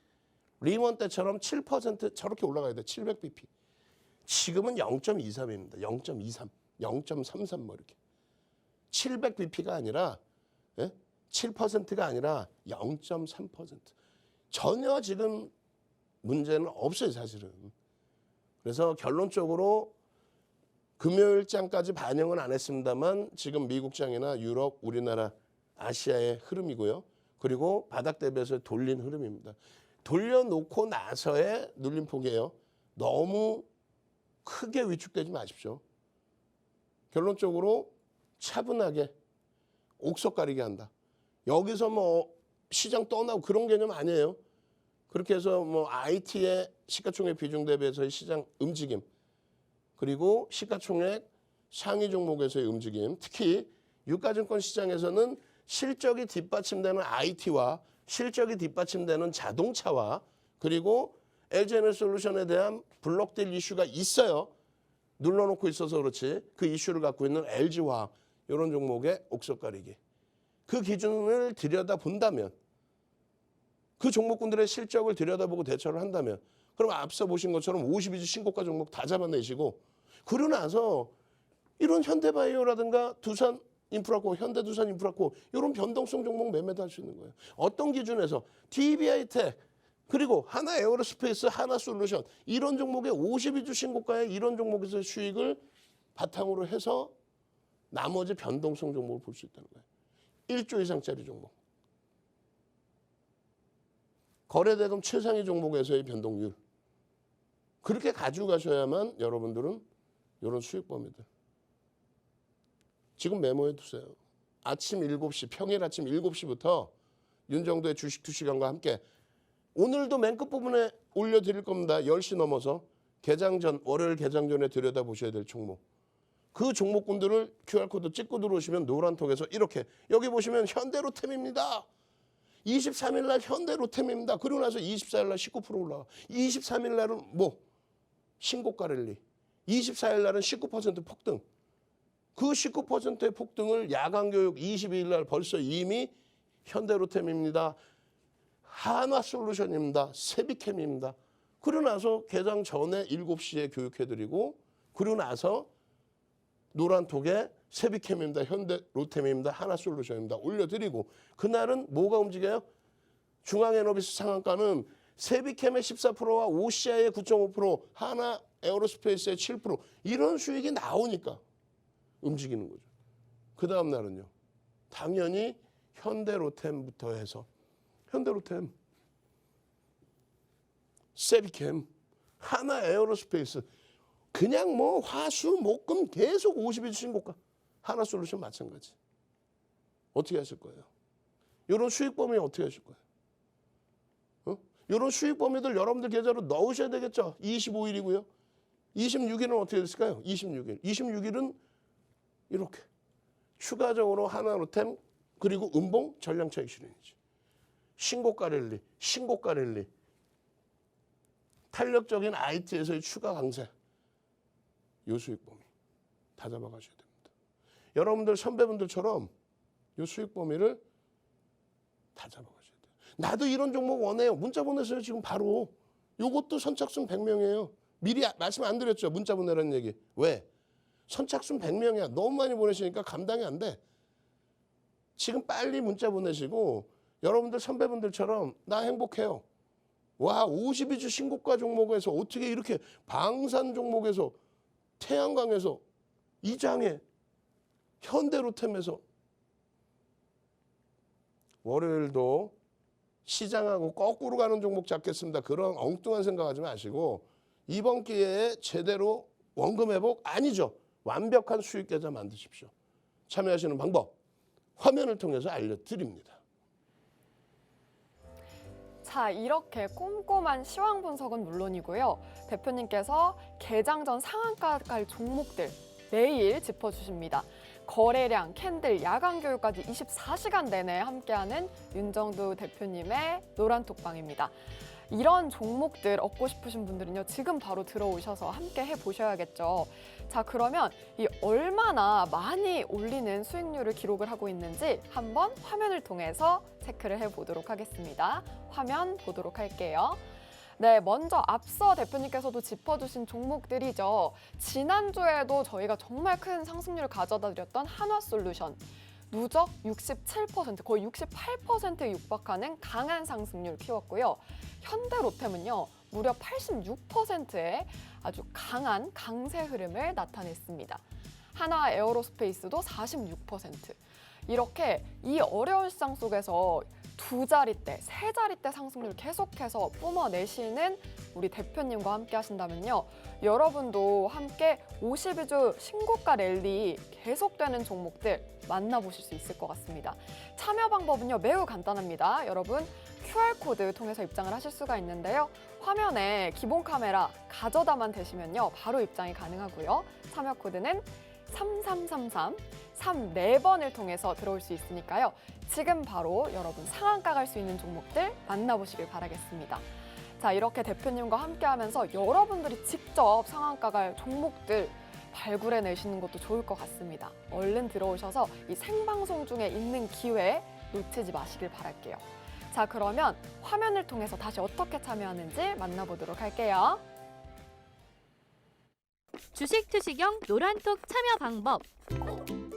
리먼 때처럼 7% 저렇게 올라가야 돼. 700bp. 지금은 0.23입니다. 0.23, 0.33 뭐 이렇게. 700bp가 아니라 7%가 아니라 0.3%. 전혀 지금 문제는 없어요, 사실은. 그래서 결론적으로 금요일장까지 반영은 안 했습니다만 지금 미국장이나 유럽, 우리나라, 아시아의 흐름이고요. 그리고 바닥 대비해서 돌린 흐름입니다. 돌려놓고 나서의 눌림폭이에요. 너무 크게 위축되지 마십시오. 결론적으로 차분하게 옥석 가리게 한다. 여기서 뭐 시장 떠나고 그런 개념 아니에요. 그렇게 해서 뭐 IT의 시가총액 비중 대비해서의 시장 움직임, 그리고 시가총액 상위 종목에서의 움직임, 특히 유가증권 시장에서는 실적이 뒷받침되는 IT와 실적이 뒷받침되는 자동차와 그리고 LG에너지솔루션에 대한 블록딜 이슈가 있어요. 눌러놓고 있어서 그렇지 그 이슈를 갖고 있는 LG화학 이런 종목의 옥석 가리기. 그 기준을 들여다본다면 그 종목군들의 실적을 들여다보고 대처를 한다면 그럼 앞서 보신 것처럼 52주 신고가 종목 다 잡아내시고 그러고 나서 이런 현대바이오라든가 두산 인프라코, 현대두산 인프라코 이런 변동성 종목 매매도 할 수 있는 거예요. 어떤 기준에서 TBI텍 그리고 하나 에어로스페이스, 하나 솔루션 이런 종목의 52주 신고가의 이런 종목에서의 수익을 바탕으로 해서 나머지 변동성 종목을 볼 수 있다는 거예요. 1조 이상짜리 종목. 거래대금 최상위 종목에서의 변동률. 그렇게 가지고 가셔야만 여러분들은 이런 수익 범위들. 지금 메모해 두세요. 아침 7시, 평일 아침 7시부터 윤정도의 주식 2시간과 함께 오늘도 맨 끝부분에 올려드릴 겁니다. 10시 넘어서 개장 전, 월요일 개장 전에 들여다보셔야 될 종목. 그 종목군들을 QR코드 찍고 들어오시면 노란톡에서 이렇게 여기 보시면 현대로템입니다. 23일 날 현대로템입니다. 그리고 나서 24일 날 19% 올라가. 23일 날은 뭐 신고가 랠리. 24일 날은 19% 폭등. 그 19%의 폭등을 야간교육 22일 날 벌써 이미 현대로템입니다. 한화솔루션입니다. 세비캠입니다. 그러고 나서 개장 전에 7시에 교육해드리고 그러고 나서 노란톡에 세비캠입니다. 현대로템입니다. 하나솔루션입니다. 올려드리고 그날은 뭐가 움직여요? 중앙에너비스 상한가는 세비캠의 14%와 OCI의 9.5%, 하나 에어로스페이스의 7% 이런 수익이 나오니까 움직이는 거죠. 그 다음 날은요. 당연히 현대로템부터 해서 현대로템, 세비캠, 하나 에어로스페이스 그냥 뭐 화수, 목금 계속 50일 신고가. 하나솔루션 마찬가지. 어떻게 하실 거예요? 이런 수익 범위 어떻게 하실 거예요? 이런 수익 범위들 여러분들 계좌로 넣으셔야 되겠죠. 25일이고요. 26일은 어떻게 됐을까요? 26일. 26일은 이렇게 추가적으로 하나로템 그리고 음봉 전량차익 실현이지. 신고가 랠리, 신고가 랠리. 탄력적인 IT에서의 추가 강세. 요 수익 범위 다 잡아가셔야 됩니다. 여러분들 선배분들처럼 요 수익 범위를 다 잡아가셔야 돼요. 나도 이런 종목 원해요. 문자 보내세요. 지금 바로. 요것도 선착순 100명이에요. 미리 말씀 안 드렸죠. 문자 보내라는 얘기. 왜? 선착순 100명이야. 너무 많이 보내시니까 감당이 안 돼. 지금 빨리 문자 보내시고 여러분들 선배분들처럼 나 행복해요. 와 52주 신고가 종목에서 어떻게 이렇게 방산 종목에서 태양광에서 이장에 현대로템에서 월요일도 시장하고 거꾸로 가는 종목 잡겠습니다. 그런 엉뚱한 생각하지 마시고 이번 기회에 제대로 원금 회복 아니죠. 완벽한 수익 계좌 만드십시오. 참여하시는 방법 화면을 통해서 알려드립니다. 자, 이렇게 꼼꼼한 시황 분석은 물론이고요. 대표님께서 개장 전 상한가 갈 종목들 매일 짚어주십니다. 거래량, 캔들, 야간 교육까지 24시간 내내 함께하는 윤정두 대표님의 노란톡방입니다. 이런 종목들 얻고 싶으신 분들은요, 지금 바로 들어오셔서 함께 해보셔야겠죠. 자, 그러면 이 얼마나 많이 올리는 수익률을 기록을 하고 있는지 한번 화면을 통해서 체크를 해보도록 하겠습니다. 화면 보도록 할게요. 네, 먼저 앞서 대표님께서도 짚어주신 종목들이죠. 지난주에도 저희가 정말 큰 상승률을 가져다 드렸던 한화솔루션. 누적 67%, 거의 68%에 육박하는 강한 상승률 키웠고요. 현대로템은요, 무려 86%의 아주 강한 강세 흐름을 나타냈습니다. 하나 에어로스페이스도 46%. 이렇게 이 어려운 시장 속에서 두 자릿대, 세 자릿대 상승률 계속해서 뿜어내시는 우리 대표님과 함께 하신다면요. 여러분도 함께 52주 신고가 랠리 계속되는 종목들 만나보실 수 있을 것 같습니다. 참여 방법은요, 매우 간단합니다. 여러분, QR코드 통해서 입장을 하실 수가 있는데요. 화면에 기본 카메라 가져다만 대시면요, 바로 입장이 가능하고요. 참여 코드는 3333, 34번을 통해서 들어올 수 있으니까요. 지금 바로 여러분 상한가 갈 수 있는 종목들 만나보시길 바라겠습니다. 자, 이렇게 대표님과 함께하면서 여러분들이 직접 상한가 갈 종목들 발굴해내시는 것도 좋을 것 같습니다. 얼른 들어오셔서 이 생방송 중에 있는 기회 놓치지 마시길 바랄게요. 자, 그러면 화면을 통해서 다시 어떻게 참여하는지 만나보도록 할게요. 주식 투시경 노란톡 참여 방법.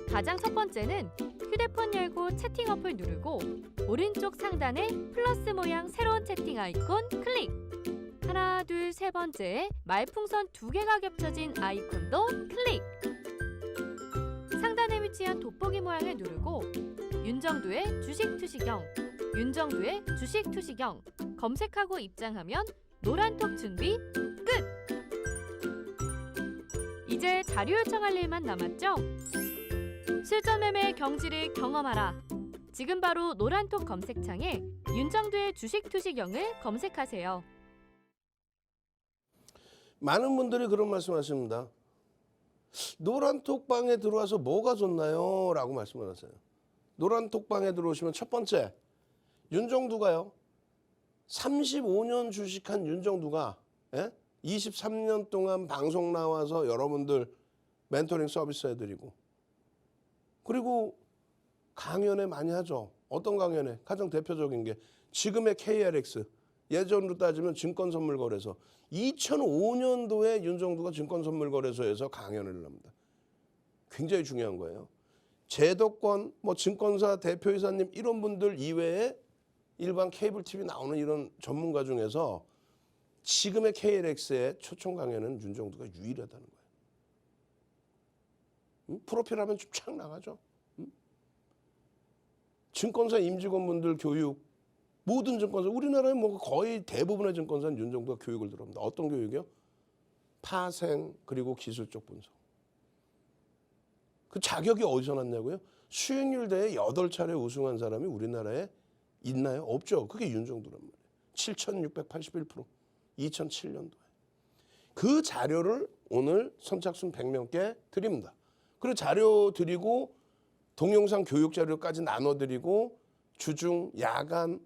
가장 첫 번째는 휴대폰 열고 채팅 어플 누르고 오른쪽 상단에 플러스 모양 새로운 채팅 아이콘 클릭. 하나, 둘, 세 번째 말풍선 2개가 겹쳐진 아이콘도 클릭. 상단에 위치한 돋보기 모양을 누르고 윤정두의 주식 투시경, 윤정두의 주식 투시경 검색하고 입장하면 노란톡 준비 끝! 이제 자료 요청할 일만 남았죠? 실전 매매 경지를 경험하라. 지금 바로 노란톡 검색창에 윤정두의 주식 투시경을 검색하세요. 많은 분들이 그런 말씀하십니다. 노란톡방에 들어와서 뭐가 좋나요? 라고 말씀을 하세요. 노란톡방에 들어오시면 첫 번째, 윤정두가요. 35년 주식한 윤정두가 23년 동안 방송 나와서 여러분들 멘토링 서비스 해드리고, 그리고 강연회 많이 하죠. 어떤 강연회? 가장 대표적인 게 지금의 KRX, 예전으로 따지면 증권선물거래소. 2005년도에 윤정두가 증권선물거래소에서 강연을 합니다. 굉장히 중요한 거예요. 제도권, 증권사 대표이사님 이런 분들 이외에 일반 케이블 TV 나오는 이런 전문가 중에서 지금의 KLX의 초청 강연은 윤정두가 유일하다는 거예요. 프로필 하면 쭉 착 나가죠. 증권사 임직원분들 교육, 모든 증권사, 우리나라의 거의 대부분의 증권사는 윤정두가 교육을 들어옵니다. 어떤 교육이요? 파생, 그리고 기술적 분석. 그 자격이 어디서 났냐고요? 수익률 대회 8차례 우승한 사람이 우리나라에 있나요? 없죠. 그게 윤정두란 말이에요. 7,681%. 2007년도에. 그 자료를 오늘 선착순 100명께 드립니다. 그리고 자료 드리고 동영상 교육 자료까지 나눠드리고 주중, 야간,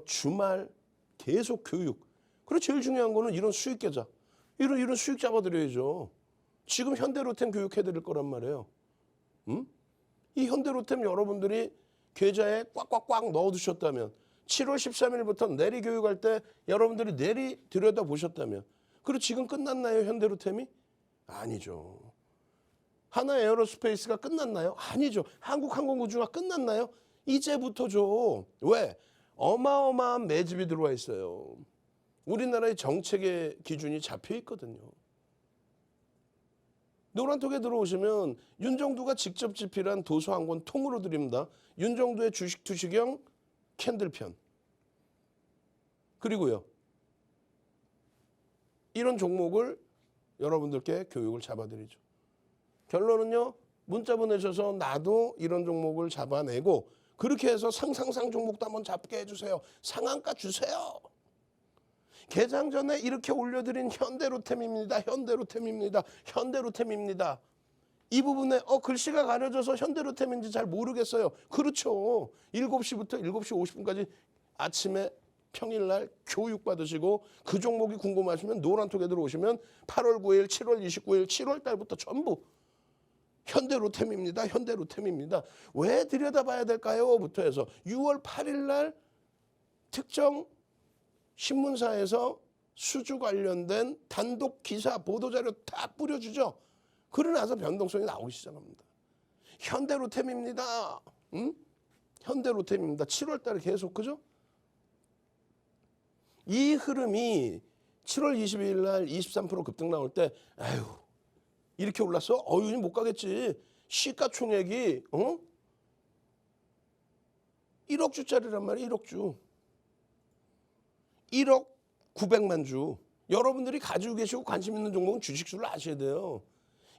주말 계속 교육. 그리고 제일 중요한 거는 이런 수익 계좌. 이런 수익 잡아드려야죠. 지금 현대로템 교육해드릴 거란 말이에요. 이 현대로템 여러분들이 계좌에 꽉꽉꽉 넣어두셨다면 7월 13일부터 내리 교육할 때 여러분들이 내리 들여다보셨다면, 그리고 지금 끝났나요, 현대로템이? 아니죠. 하나 에어로스페이스가 끝났나요? 아니죠. 한국항공우주가 끝났나요? 이제부터죠. 왜? 어마어마한 매집이 들어와 있어요. 우리나라의 정책의 기준이 잡혀 있거든요. 노란톡에 들어오시면 윤정두가 직접 집필한 도서 한 권 통으로 드립니다. 윤정두의 주식 투시경 캔들편. 그리고요, 이런 종목을 여러분들께 교육을 잡아드리죠. 결론은요, 문자 보내셔서 나도 이런 종목을 잡아내고, 그렇게 해서 상상상 종목도 한번 잡게 해주세요. 상한가 주세요. 개장 전에 이렇게 올려드린 현대로템입니다. 현대로템입니다. 현대로템입니다. 이 부분에 글씨가 가려져서 현대로템인지 잘 모르겠어요. 그렇죠. 7시부터 7시 50분까지 아침에 평일날 교육 받으시고 그 종목이 궁금하시면 노란톡에 들어오시면 8월 9일, 7월 29일, 7월 달부터 전부 현대로템입니다. 현대로템입니다. 왜 들여다봐야 될까요? 부터 해서 6월 8일 날 특정 신문사에서 수주 관련된 단독 기사, 보도자료 다 뿌려주죠. 그러고 나서 변동성이 나오기 시작합니다. 현대로템입니다. 응? 현대로템입니다. 7월 달에 계속 그죠? 이 흐름이 7월 22일 날 23% 급등 나올 때 아유 이렇게 올랐어? 어휴 못 가겠지. 시가총액이 1억 주짜리란 말이야. 1억 주. 1억 900만 주. 여러분들이 가지고 계시고 관심 있는 종목은 주식수를 아셔야 돼요.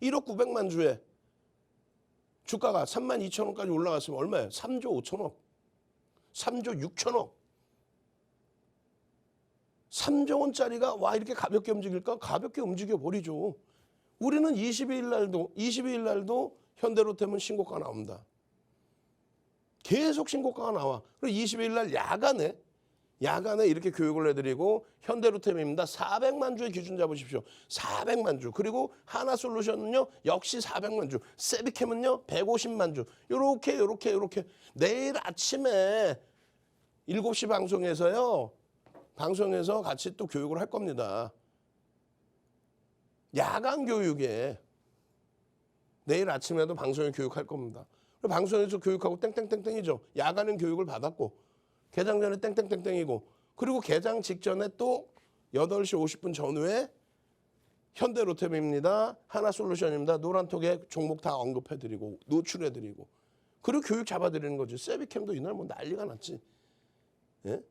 1억 900만 주에 주가가 32,000원까지 올라갔으면 얼마예요? 3조 5천억. 3조 6천억. 3조 원짜리가 와 이렇게 가볍게 움직일까? 가볍게 움직여 버리죠. 우리는 22일 날도 현대로템은 신고가 나옵니다. 계속 신고가가 나와. 그리고 22일 날 야간에 이렇게 교육을 해드리고 현대로템입니다. 400만 주의 기준 잡으십시오. 400만 주. 그리고 하나솔루션은요. 역시 400만 주. 세비캠은요. 150만 주. 요렇게. 내일 아침에 7시 방송에서 같이 또 교육을 할 겁니다. 야간 교육에 내일 아침에도 방송에 교육할 겁니다. 방송에서 교육하고 땡땡땡땡이죠. 야간은 교육을 받았고 개장 전에 땡땡땡땡이고 그리고 개장 직전에 또 8시 50분 전후에 현대로템입니다. 하나솔루션입니다. 노란톡에 종목 다 언급해드리고 노출해드리고 그리고 교육 잡아드리는 거죠. 세비캠도 이날 뭐 난리가 났지. 예?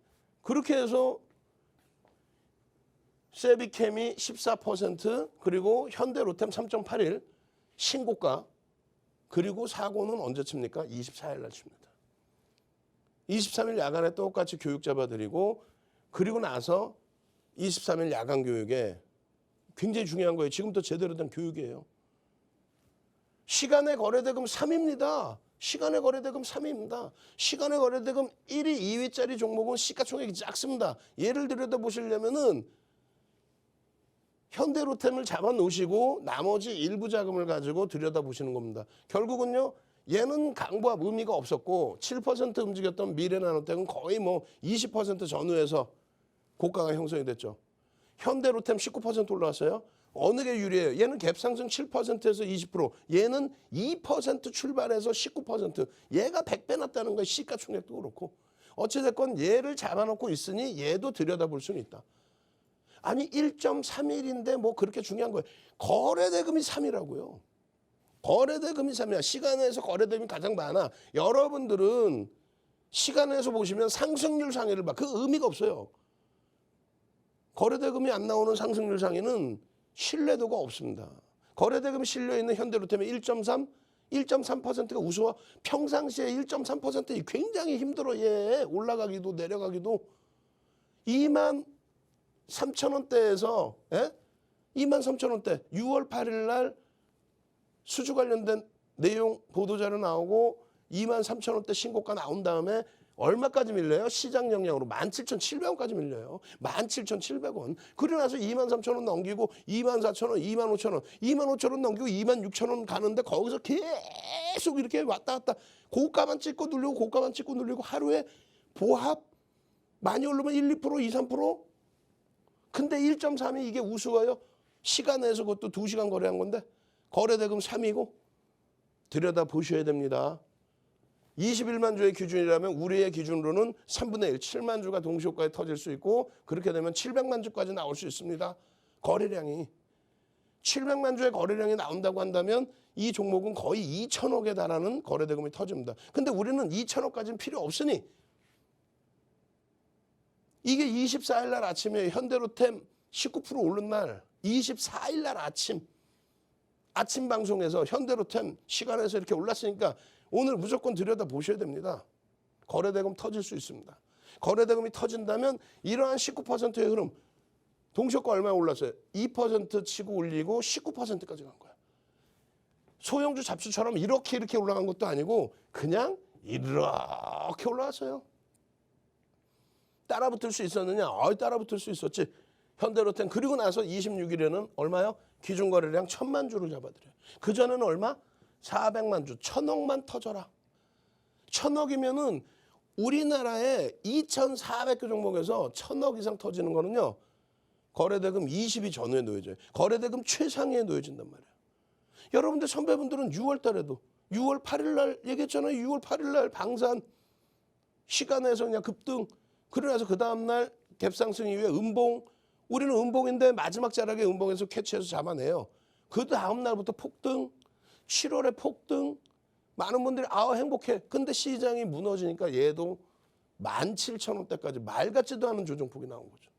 그렇게 해서 세비캠이 14% 그리고 현대로템 3.81 신고가 그리고 사고는 언제 칩니까? 24일 날 칩니다. 23일 야간에 똑같이 교육 잡아드리고 그리고 나서 23일 야간 교육에 굉장히 중요한 거예요. 지금부터 제대로 된 교육이에요. 시간의 거래대금 3입니다. 시간의 거래대금 3입니다. 시간의 거래대금 1위, 2위짜리 종목은 시가총액이 작습니다. 예를 들여다 보시려면은 현대로템을 잡아놓으시고 나머지 일부 자금을 가지고 들여다보시는 겁니다. 결국은요. 얘는 강보합 의미가 없었고 7% 움직였던 미래나노텍은 거의 뭐 20% 전후에서 고가가 형성이 됐죠. 현대로템 19% 올라왔어요. 어느 게 유리해요? 얘는 갭상승 7%에서 20%, 얘는 2% 출발해서 19%. 얘가 100배 났다는 거예요. 시가총액도 그렇고. 어찌됐건 얘를 잡아놓고 있으니 얘도 들여다볼 수는 있다. 아니 1.31인데 뭐 그렇게 중요한 거예요. 거래대금이 3이라고요. 거래대금이 3이야. 시간에서 거래대금이 가장 많아. 여러분들은 시간에서 보시면 상승률 상위를 봐. 그 의미가 없어요. 거래대금이 안 나오는 상승률 상위는 신뢰도가 없습니다. 거래대금이 실려있는 현대로템의 1.3%가 우수와 평상시에 1.3% 굉장히 힘들어. 얘 올라가기도 내려가기도 23,000원대에서 23,000원대 6월 8일 날 수주 관련된 내용 보도자료 나오고 23,000원대 신고가 나온 다음에 얼마까지 밀려요? 시장 영향으로 17,700원까지 밀려요. 17,700원. 그러고 나서 23,000원 넘기고 24,000원, 25,000원, 25,000원 넘기고 26,000원 가는데 거기서 계속 이렇게 왔다 갔다 고가만 찍고 눌리고 고가만 찍고 눌리고 하루에 보합 많이 오르면 1, 2%, 2, 3%? 근데 1.3이 이게 우스워요. 시간에서 그것도 2시간 거래한 건데 거래대금 3이고 들여다보셔야 됩니다. 21만 주의 기준이라면 우리의 기준으로는 3분의 1, 7만 주가 동시효과에 터질 수 있고 그렇게 되면 700만 주까지 나올 수 있습니다. 거래량이. 700만 주의 거래량이 나온다고 한다면 이 종목은 거의 2천억에 달하는 거래대금이 터집니다. 근데 우리는 2천억까지는 필요 없으니 이게 24일 날 아침에 현대로템 19% 오른 날 24일 날 아침 방송에서 현대로템 시간에서 이렇게 올랐으니까 오늘 무조건 들여다보셔야 됩니다. 거래대금 터질 수 있습니다. 거래대금이 터진다면 이러한 19%의 흐름 동시효과 얼마나 올랐어요? 2% 치고 올리고 19%까지 간 거야. 소형주 잡수처럼 이렇게 올라간 것도 아니고 그냥 이렇게 올라왔어요. 따라붙을 수 있었느냐? 따라붙을 수 있었지. 현대로템 그리고 나서 26일에는 얼마요? 기준거래량 1,000만 주를 잡아들여요. 그전에는 얼마? 400만 주, 1,000억만 터져라. 1,000억이면은 우리나라에 2,400개 종목에서 1,000억 이상 터지는 거는요. 거래대금 20이 전후에 놓여져요. 거래대금 최상위에 놓여진단 말이에요. 여러분들 선배분들은 6월 달에도 6월 8일 날 얘기했잖아요. 6월 8일 날 방산 시간에서 그냥 급등. 그러나서 그 다음날 갭상승 이후에 음봉. 우리는 음봉인데 마지막 자락에 음봉에서 캐치해서 잡아내요. 그 다음날부터 폭등. 7월에 폭등. 많은 분들이 행복해. 근데 시장이 무너지니까 얘도 17,000원대까지 말 같지도 않은 조정폭이 나온 거죠.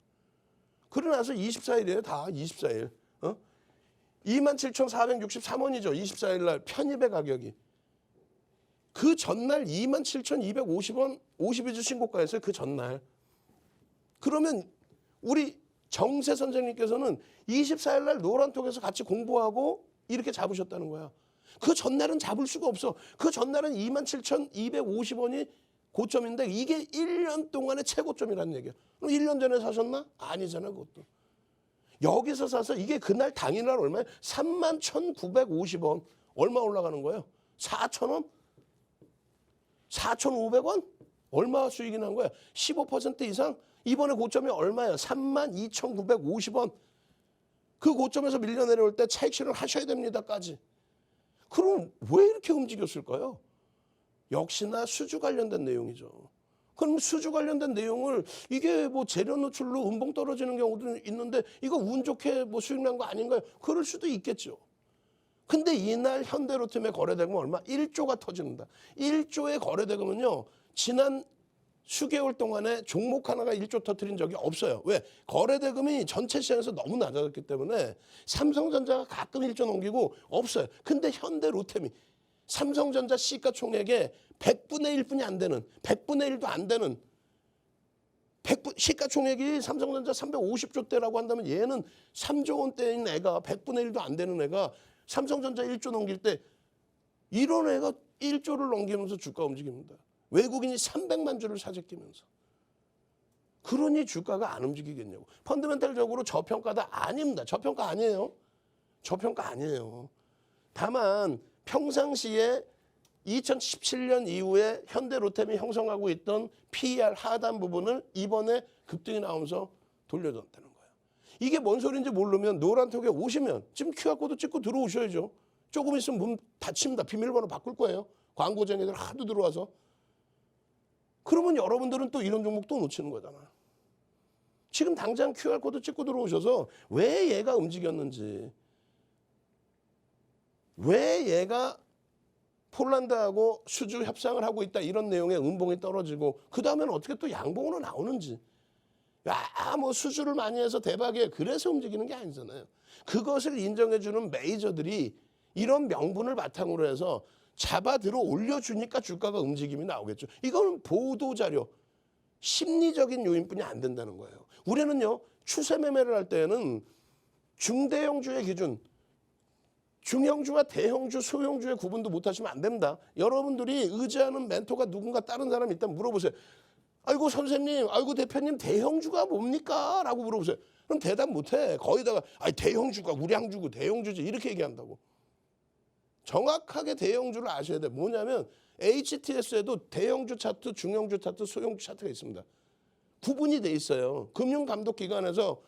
그러나서 24일이에요. 다 24일. 27,463원이죠. 24일 날 편입의 가격이. 그 전날 27,250원 52주 신고가였어요. 그 전날. 그러면 우리 정세 선생님께서는 24일 날 노란톡에서 같이 공부하고 이렇게 잡으셨다는 거야. 그 전날은 잡을 수가 없어. 그 전날은 27,250원이 고점인데 이게 1년 동안의 최고점이라는 얘기야. 그럼 1년 전에 사셨나? 아니잖아 그것도. 여기서 사서 이게 그날 당일날 얼마야? 31,950원. 얼마 올라가는 거예요? 4,000원? 4,500원? 얼마 수익이 난 거야? 15% 이상? 이번에 고점이 얼마예요? 32,950원. 그 고점에서 밀려 내려올 때 차익 실현 하셔야 됩니다까지. 그럼 왜 이렇게 움직였을까요? 역시나 수주 관련된 내용이죠. 그럼 수주 관련된 내용을 이게 뭐 재료 노출로 음봉 떨어지는 경우도 있는데 이거 운 좋게 뭐 수익 난 거 아닌가요? 그럴 수도 있겠죠. 근데 이날 현대로템의 거래대금은 얼마? 1조가 터집니다. 1조의 거래대금은요. 지난 수개월 동안에 종목 하나가 1조 터뜨린 적이 없어요. 왜? 거래대금이 전체 시장에서 너무 낮아졌기 때문에 삼성전자가 가끔 1조 넘기고 없어요. 근데 현대로템이 삼성전자 시가총액의 100분의 1뿐이 안 되는 100분의 1도 안 되는 시가총액이 삼성전자 350조대라고 한다면 얘는 3조 원대인 애가 100분의 1도 안 되는 애가 삼성전자 1조 넘길 때 이런 애가 1조를 넘기면서 주가 움직입니다. 외국인이 300만 주를 사재끼면서. 그러니 주가가 안 움직이겠냐고. 펀더멘탈적으로 저평가다 아닙니다. 저평가 아니에요. 저평가 아니에요. 다만 평상시에 2017년 이후에 현대로템이 형성하고 있던 PER 하단 부분을 이번에 급등이 나오면서 돌려줬다는 거예요. 이게 뭔 소리인지 모르면 노란톡에 오시면 지금 QR코드 찍고 들어오셔야죠. 조금 있으면 문 닫힙니다. 비밀번호 바꿀 거예요. 광고쟁이들 하도 들어와서. 그러면 여러분들은 또 이런 종목 또 놓치는 거잖아. 지금 당장 QR코드 찍고 들어오셔서 왜 얘가 움직였는지, 왜 얘가 폴란드하고 수주 협상을 하고 있다 이런 내용의 음봉이 떨어지고 그 다음에는 어떻게 또 양봉으로 나오는지. 뭐 수주를 많이 해서 대박이에요. 그래서 움직이는 게 아니잖아요. 그것을 인정해주는 메이저들이 이런 명분을 바탕으로 해서 잡아 들어 올려주니까 주가가 움직임이 나오겠죠. 이건 보도자료, 심리적인 요인뿐이 안 된다는 거예요. 우리는요, 추세 매매를 할 때는 중대형주의 기준, 중형주와 대형주, 소형주의 구분도 못하시면 안 됩니다. 여러분들이 의지하는 멘토가 누군가 다른 사람이 있다면 물어보세요. 아이고 선생님, 아이고 대표님, 대형주가 뭡니까? 라고 물어보세요. 그럼 대답 못해. 거기다가 대형주가 우량주고 대형주지 이렇게 얘기한다고. 정확하게 대형주를 아셔야 돼요. 뭐냐면 HTS에도 대형주 차트, 중형주 차트, 소형주 차트가 있습니다. 구분이 돼 있어요. 금융감독기관에서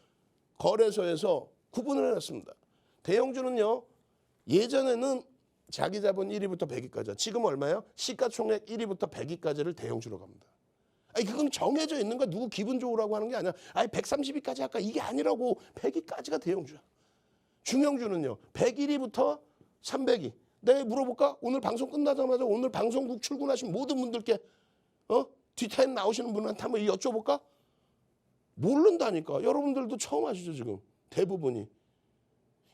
거래소에서 구분을 해놨습니다. 대형주는요. 예전에는 자기 자본 1위부터 100위까지. 지금 얼마예요? 시가총액 1위부터 100위까지를 대형주로 갑니다. 그건 정해져 있는 거야. 누구 기분 좋으라고 하는 게 아니야. 130위까지 할까? 이게 아니라고. 100위까지가 대형주야. 중형주는요. 101위부터 300위. 내가 물어볼까? 오늘 방송 끝나자마자 오늘 방송국 출근하신 모든 분들께 뒷타임 나오시는 분한테 한번 여쭤볼까? 모른다니까. 여러분들도 처음 하시죠 지금. 대부분이.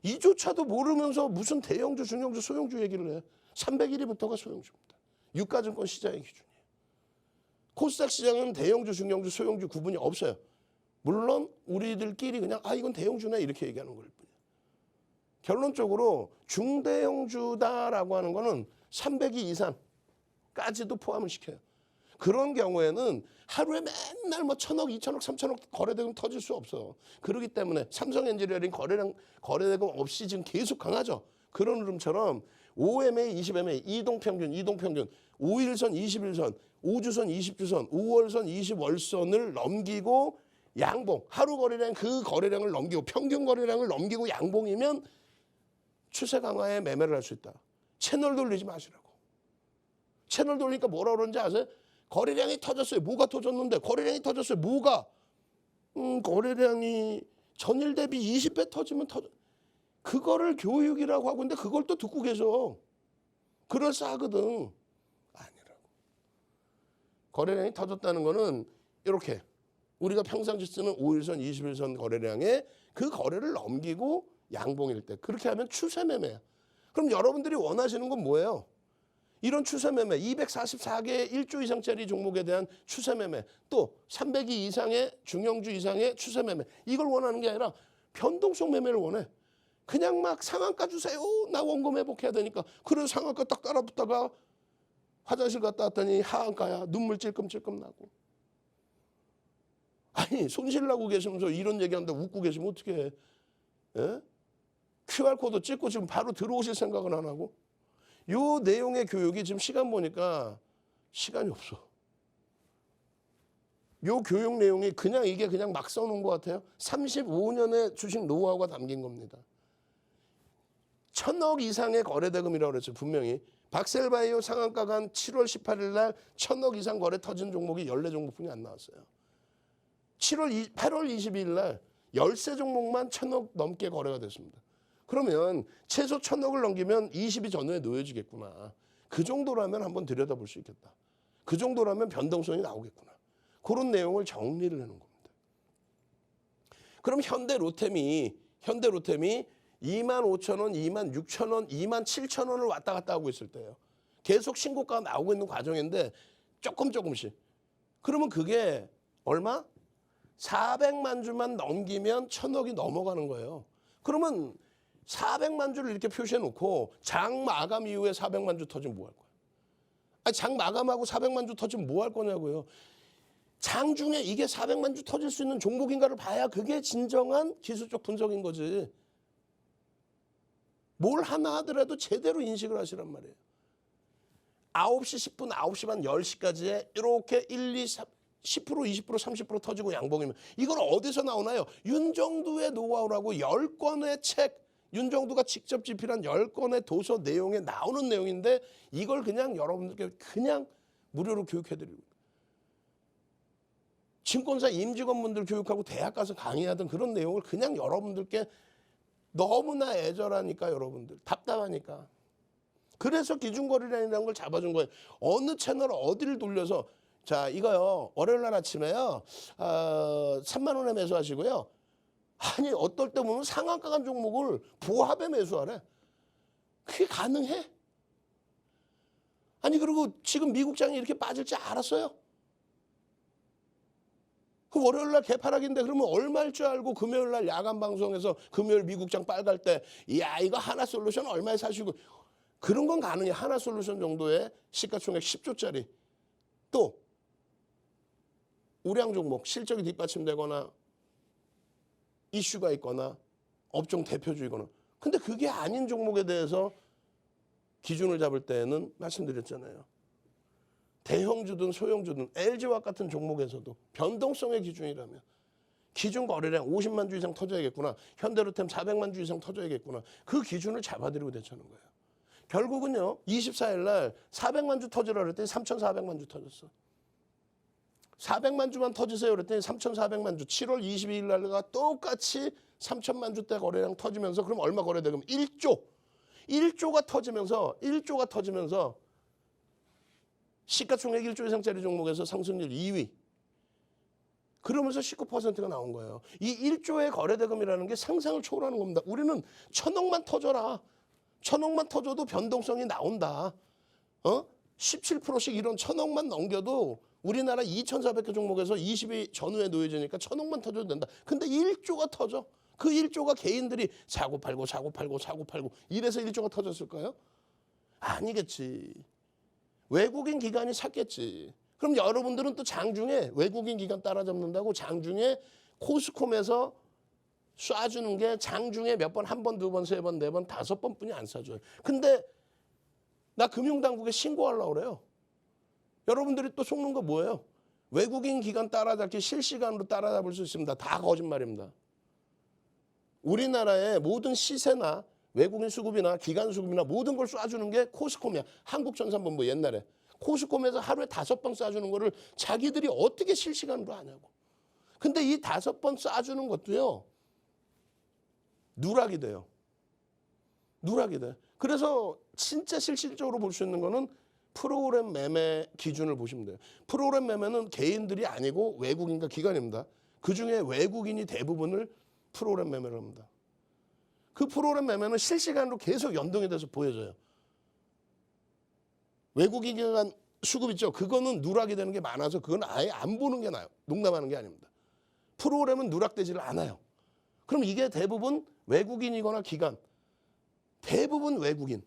이조차도 모르면서 무슨 대형주, 중형주, 소형주 얘기를 해. 301위부터가 소형주입니다. 유가증권 시장의 기준이에요. 코스닥 시장은 대형주, 중형주, 소형주 구분이 없어요. 물론 우리들끼리 그냥 이건 대형주네 이렇게 얘기하는 걸 뿐이에요. 결론적으로 중대형주다라고 하는 거는 300위 이상까지도 포함을 시켜요. 그런 경우에는 하루에 맨날 뭐 1,000억, 2,000억, 3,000억 거래대금 터질 수 없어. 그렇기 때문에 삼성 엔지니어링 거래대금 없이 지금 계속 강하죠. 그런 흐름처럼 5MA, 20MA, 이동평균, 5일선, 21선, 5주선, 20주선, 5월선, 20월선을 넘기고 양봉, 하루 거래량 그 거래량을 넘기고 평균 거래량을 넘기고 양봉이면 추세 강화에 매매를 할 수 있다. 채널 돌리지 마시라고. 채널 돌리니까 뭐라 그러는지 아세요? 거래량이 터졌어요. 뭐가 터졌는데? 거래량이 터졌어요. 뭐가? 거래량이 전일 대비 20배 터지면 그거를 교육이라고 하고 있는데 그걸 또 듣고 계셔. 그럴싸하거든. 아니라고. 거래량이 터졌다는 거는 이렇게 우리가 평상시 쓰는 5일선, 21선 거래량에 그 거래를 넘기고 양봉일 때 그렇게 하면 추세 매매야. 그럼 여러분들이 원하시는 건 뭐예요? 이런 추세 매매, 244개 1조 이상짜리 종목에 대한 추세 매매, 또 300이 이상의 중형주 이상의 추세 매매, 이걸 원하는 게 아니라 변동성 매매를 원해. 그냥 막 상한가 주세요. 나 원금 회복해야 되니까. 그래서 상한가 딱 따라붙다가 화장실 갔다 왔더니 하한가야. 눈물 찔끔찔끔 나고. 아니 손실 나고 계시면서 이런 얘기하는데 웃고 계시면 어떡해. 예? QR코드 찍고 지금 바로 들어오실 생각은 안 하고. 요 내용의 교육이 지금 시간 보니까 시간이 없어. 요 교육 내용이 그냥 이게 그냥 막 써놓은 것 같아요. 35년의 주식 노하우가 담긴 겁니다. 1,000억 이상의 거래대금이라고 그랬죠. 분명히. 박셀바이오 상한가가 한 7월 18일 날 1,000억 이상 거래 터진 종목이 14종목뿐이 안 나왔어요. 8월 22일 날 13종목만 1,000억 넘게 거래가 됐습니다. 그러면 최소 1,000억을 넘기면 20이 전후에 놓여지겠구나. 그 정도라면 한번 들여다볼 수 있겠다. 그 정도라면 변동성이 나오겠구나. 그런 내용을 정리를 해놓은 겁니다. 그럼 현대 로템이 25,000원, 26,000원, 27,000원을 왔다 갔다 하고 있을 때예요. 계속 신고가가 나오고 있는 과정인데 조금씩. 그러면 그게 얼마? 400만 주만 넘기면 1,000억이 넘어가는 거예요. 그러면 400만 주를 이렇게 표시해 놓고 장 마감 이후에 400만 주 터지면 뭐 할 거야? 아니, 장 마감하고 400만 주 터지면 뭐 할 거냐고요. 장중에 이게 400만 주 터질 수 있는 종목인가를 봐야 그게 진정한 기술적 분석인 거지. 뭘 하나 하더라도 제대로 인식을 하시란 말이에요. 9시 10분, 9시 반, 10시까지에 이렇게 1, 2, 3, 10%, 20%, 30% 터지고 양봉이면 이걸 어디서 나오나요? 윤정두의 노하우라고 10권의 책, 윤정두가 직접 집필한 10권의 도서 내용에 나오는 내용인데 이걸 그냥 여러분들께 그냥 무료로 교육해드리고 증권사 임직원분들 교육하고 대학 가서 강의하던 그런 내용을 그냥 여러분들께 너무나 애절하니까 여러분들 답답하니까 그래서 기준거래량이라는 걸 잡아준 거예요. 어느 채널 어디를 돌려서 자 이거요 월요일 날 아침에요 3만 원에 매수하시고요. 아니 어떨 때 보면 상한가 간 종목을 보합에 매수하래. 그게 가능해? 아니 그리고 지금 미국장이 이렇게 빠질 줄 알았어요? 그 월요일 날 개파락인데 그러면 얼마일 줄 알고 금요일 날 야간 방송에서 금요일 미국장 빨갈 때 야 이거 하나솔루션 얼마에 사시고 그런 건 가능해. 하나솔루션 정도의 시가총액 10조짜리 또 우량 종목 실적이 뒷받침되거나 이슈가 있거나 업종 대표주이거나 근데 그게 아닌 종목에 대해서 기준을 잡을 때는 말씀드렸잖아요. 대형주든 소형주든 LG와 같은 종목에서도 변동성의 기준이라면 기준 거래량 50만 주 이상 터져야겠구나. 현대로템 400만 주 이상 터져야겠구나. 그 기준을 잡아드리고 대처하는 거예요. 결국은요. 24일 날 400만 주 터지라 그랬더니 3,400만 주 터졌어. 400만 주만 터지세요 그랬더니 3,400만 주 7월 22일 날과 똑같이 3,000만 주대 거래량 터지면서 그럼 얼마 거래되면 1조가 터지면서 시가총액 1조 이상짜리 종목에서 상승률 2위. 그러면서 19%가 나온 거예요. 이 1조의 거래대금이라는 게 상상을 초월하는 겁니다. 우리는 1,000억만 터져라. 1,000억만 터져도 변동성이 나온다. 17%씩 이런 1,000억만 넘겨도 우리나라 2,400개 종목에서 20이 전후에 놓여지니까 1,000억만 터져도 된다. 근데 1조가 터져. 그 1조가 개인들이 사고 팔고 이래서 1조가 터졌을까요? 아니겠지. 외국인 기관이 샀겠지. 그럼 여러분들은 또 장중에 외국인 기관 따라잡는다고 장중에 코스콤에서 쏴주는 게 장중에 몇 번, 한 번, 두 번, 세 번, 네 번, 다섯 번뿐이 안 쏴줘요. 근데 나 금융당국에 신고하려고 그래요. 여러분들이 또 속는 거 뭐예요? 외국인 기관 따라잡기 실시간으로 따라잡을 수 있습니다. 다 거짓말입니다. 우리나라의 모든 시세나 외국인 수급이나 기관 수급이나 모든 걸 쏴주는 게 코스콤이야. 한국전산본부 옛날에. 코스콤에서 하루에 5번 쏴주는 거를 자기들이 어떻게 실시간으로 하냐고. 근데 이 5번 쏴주는 것도요. 누락이 돼요. 누락이 돼. 그래서 진짜 실질적으로 볼 수 있는 거는 프로그램 매매 기준을 보시면 돼요. 프로그램 매매는 개인들이 아니고 외국인과 기관입니다. 그중에 외국인이 대부분을 프로그램 매매를 합니다. 그 프로그램 매매는 실시간으로 계속 연동이 돼서 보여져요. 외국인 기관 수급 있죠. 그거는 누락이 되는 게 많아서 그건 아예 안 보는 게 나아요. 농담하는 게 아닙니다. 프로그램은 누락되지를 않아요. 그럼 이게 대부분 외국인이거나 기관, 대부분 외국인.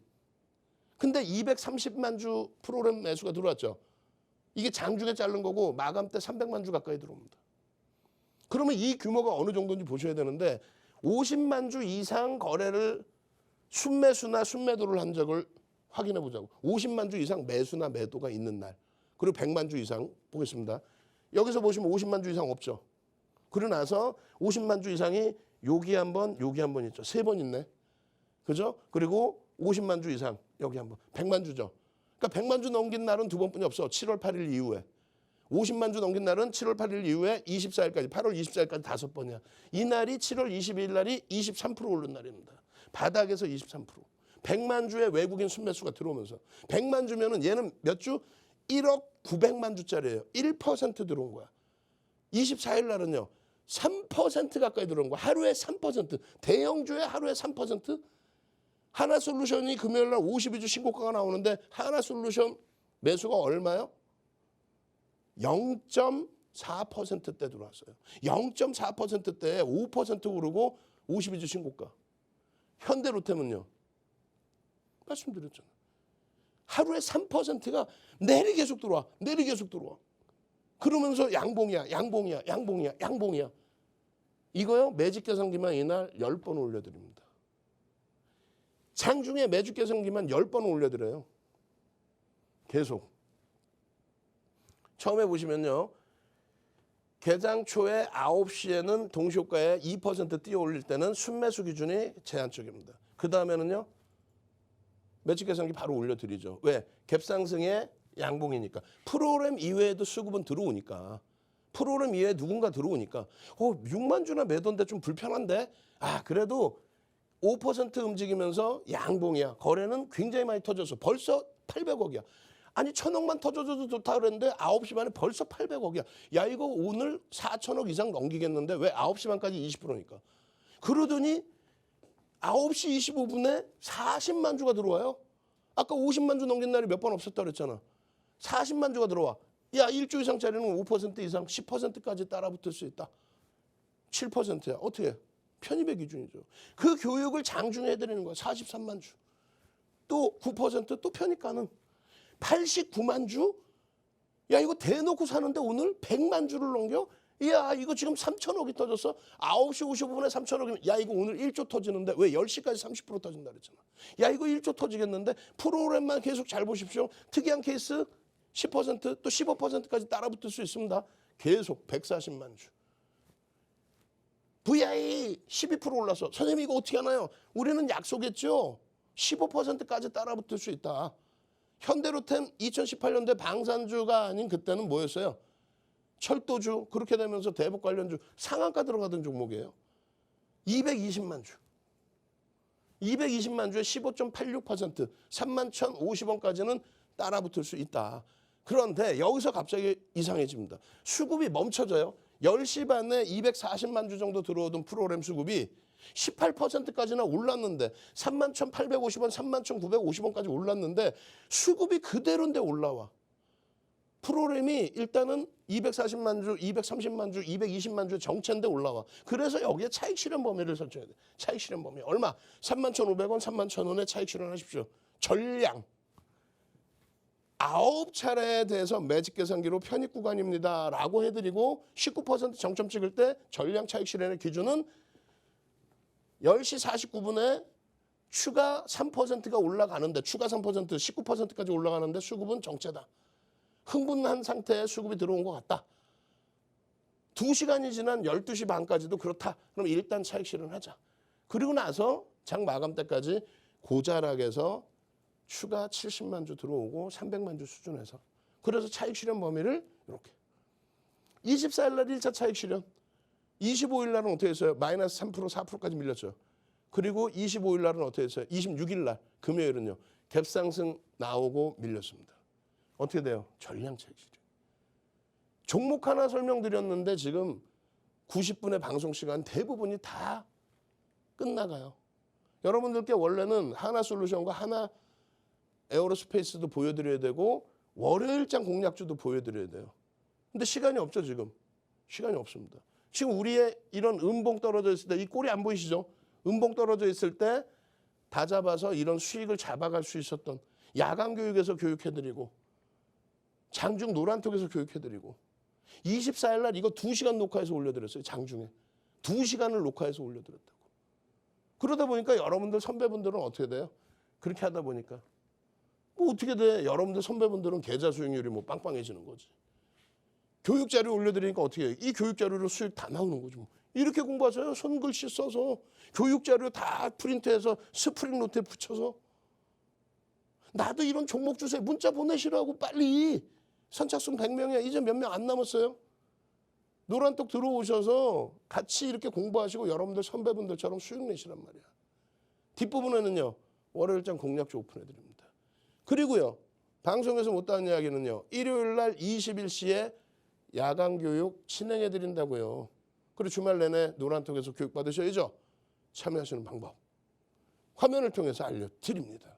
근데 230만 주 프로그램 매수가 들어왔죠. 이게 장중에 자른 거고 마감 때 300만 주 가까이 들어옵니다. 그러면 이 규모가 어느 정도인지 보셔야 되는데 50만 주 이상 거래를 순매수나 순매도를 한 적을 확인해 보자고. 50만 주 이상 매수나 매도가 있는 날. 그리고 100만 주 이상 보겠습니다. 여기서 보시면 50만 주 이상 없죠. 그러고 나서 50만 주 이상이 여기 한 번 있죠. 3번 있네. 그죠? 그리고 50만 주 이상 여기 한 번. 100만 주죠. 그러니까 100만 주 넘긴 날은 2번뿐이 없어. 7월 8일 이후에. 50만 주 넘긴 날은 7월 8일 이후에 24일까지, 8월 24일까지 5번이야. 이 날이 7월 22일 날이 23% 오른 날입니다. 바닥에서 23%. 100만 주의 외국인 순매수가 들어오면서 100만 주면은 얘는 몇 주? 1억 900만 주짜리예요. 1% 들어온 거야. 24일 날은요. 3% 가까이 들어온 거야. 하루에 3%. 대형주에 하루에 3%? 하나솔루션이 금요일 날 52주 신고가가 나오는데 하나솔루션 매수가 얼마요? 0.4%대 들어왔어요. 0.4%대에 5% 오르고 52주 신고가. 현대로템은요. 말씀드렸잖아요. 하루에 3%가 내리 계속 들어와. 내리 계속 들어와. 그러면서 양봉이야. 양봉이야. 양봉이야. 양봉이야. 이거요. 매직 계산기만 이날 10번 올려드립니다. 장중에 매주 계산기만 10번 올려드려요. 계속. 처음에 보시면요. 개장 초에 9시에는 동시효과에 2% 띄어 올릴 때는 순매수 기준이 제한적입니다. 그 다음에는요. 매직 계산기 바로 올려드리죠. 왜? 갭상승의 양봉이니까. 프로그램 이외에도 수급은 들어오니까. 프로그램 이외에 누군가 들어오니까 6만 주나 매도인데 좀 불편한데 그래도 5% 움직이면서 양봉이야. 거래는 굉장히 많이 터져서 벌써 800억이야. 아니 1000억만 터져줘도 좋다 그랬는데 9시 반에 벌써 800억이야. 야 이거 오늘 4천억 이상 넘기겠는데 왜 9시 반까지 20%니까. 그러더니 9시 25분에 40만 주가 들어와요. 아까 50만 주 넘긴 날이 몇 번 없었다 그랬잖아. 40만 주가 들어와. 야 1주 이상짜리는 5% 이상 10%까지 따라붙을 수 있다. 7%야. 어떻게 해? 편입의 기준이죠. 그 교육을 장중에 해드리는 거야. 43만 주. 또 9% 또 편입 가능. 89만 주? 야 이거 대놓고 사는데 오늘 100만 주를 넘겨? 야 이거 지금 3천억이 터졌어. 9시 55분에 3천억이면 야 이거 오늘 1조 터지는데 왜 10시까지 30% 터진다 그랬잖아. 야 이거 1조 터지겠는데 프로그램만 계속 잘 보십시오. 특이한 케이스 10% 또 15%까지 따라붙을 수 있습니다. 계속 140만 주. VI 12% 올라서 선생님 이거 어떻게 하나요? 우리는 약속했죠. 15%까지 따라붙을 수 있다. 현대로템 2018년대 방산주가 아닌 그때는 뭐였어요? 철도주 그렇게 되면서 대북 관련주 상한가 들어가던 종목이에요. 220만 주. 220만 주에 15.86% 31,050원까지는 따라붙을 수 있다. 그런데 여기서 갑자기 이상해집니다. 수급이 멈춰져요. 10시 반에 240만 주 정도 들어오던 프로그램 수급이 18%까지나 올랐는데 31,850원, 31,950원까지 올랐는데 수급이 그대로인데 올라와. 프로그램이 일단은 240만 주, 230만 주, 220만 주 정체인데 올라와. 그래서 여기에 차익 실현 범위를 설정해야 돼. 차익 실현 범위 얼마? 31,500원, 31,000원에 차익 실현하십시오. 전량. 9차례에 대해서 매직 계산기로 편입 구간입니다 라고 해드리고 19% 정점 찍을 때 전량 차익 실현의 기준은 10시 49분에 추가 3%가 올라가는데 추가 3% 19%까지 올라가는데 수급은 정체다. 흥분한 상태에 수급이 들어온 것 같다. 2시간이 지난 12시 반까지도 그렇다. 그럼 일단 차익 실현하자. 그리고 나서 장 마감 때까지 고자락에서 추가 70만 주 들어오고 300만 주 수준에서 그래서 차익 실현 범위를 이렇게 24일 날 1차 차익 실현 25일 날은 어떻게 했어요? 마이너스 3% 4%까지 밀렸죠. 그리고 25일 날은 어떻게 했어요? 26일 날 금요일은요. 갭상승 나오고 밀렸습니다. 어떻게 돼요? 전량 차익 실현. 종목 하나 설명드렸는데 지금 90분의 방송 시간 대부분이 다 끝나가요. 여러분들께 원래는 하나솔루션과 하나 에어로스페이스도 보여드려야 되고 월요일장 공략주도 보여드려야 돼요. 근데 시간이 없죠 지금. 시간이 없습니다. 지금 우리의 이런 음봉 떨어져 있을 때 이 꼴이 안 보이시죠? 음봉 떨어져 있을 때 다 잡아서 이런 수익을 잡아갈 수 있었던 야간 교육에서 교육해드리고 장중 노란톡에서 교육해드리고 24일 날 이거 2시간 녹화해서 올려드렸어요. 장중에. 2시간을 녹화해서 올려드렸다고. 그러다 보니까 여러분들 선배분들은 어떻게 돼요? 그렇게 하다 보니까 뭐 어떻게 돼? 여러분들 선배분들은 계좌 수익률이 뭐 빵빵해지는 거지. 교육 자료 올려드리니까 어떻게 해요? 이 교육 자료로 수익 다 나오는 거죠. 뭐. 이렇게 공부하세요. 손글씨 써서 교육 자료 다 프린트해서 스프링 노트에 붙여서 나도 이런 종목 주세요. 문자 보내시라고 빨리. 선착순 100명이야. 이제 몇 명 안 남았어요. 노란톡 들어오셔서 같이 이렇게 공부하시고 여러분들 선배분들처럼 수익 내시란 말이야. 뒷부분에는요. 월요일장 공략주 오픈해드립니다. 그리고요. 방송에서 못다한 이야기는요. 일요일 날 21시에 야간 교육 진행해드린다고요. 그리고 주말 내내 노란톡에서 교육 받으셔야죠. 참여하시는 방법. 화면을 통해서 알려드립니다.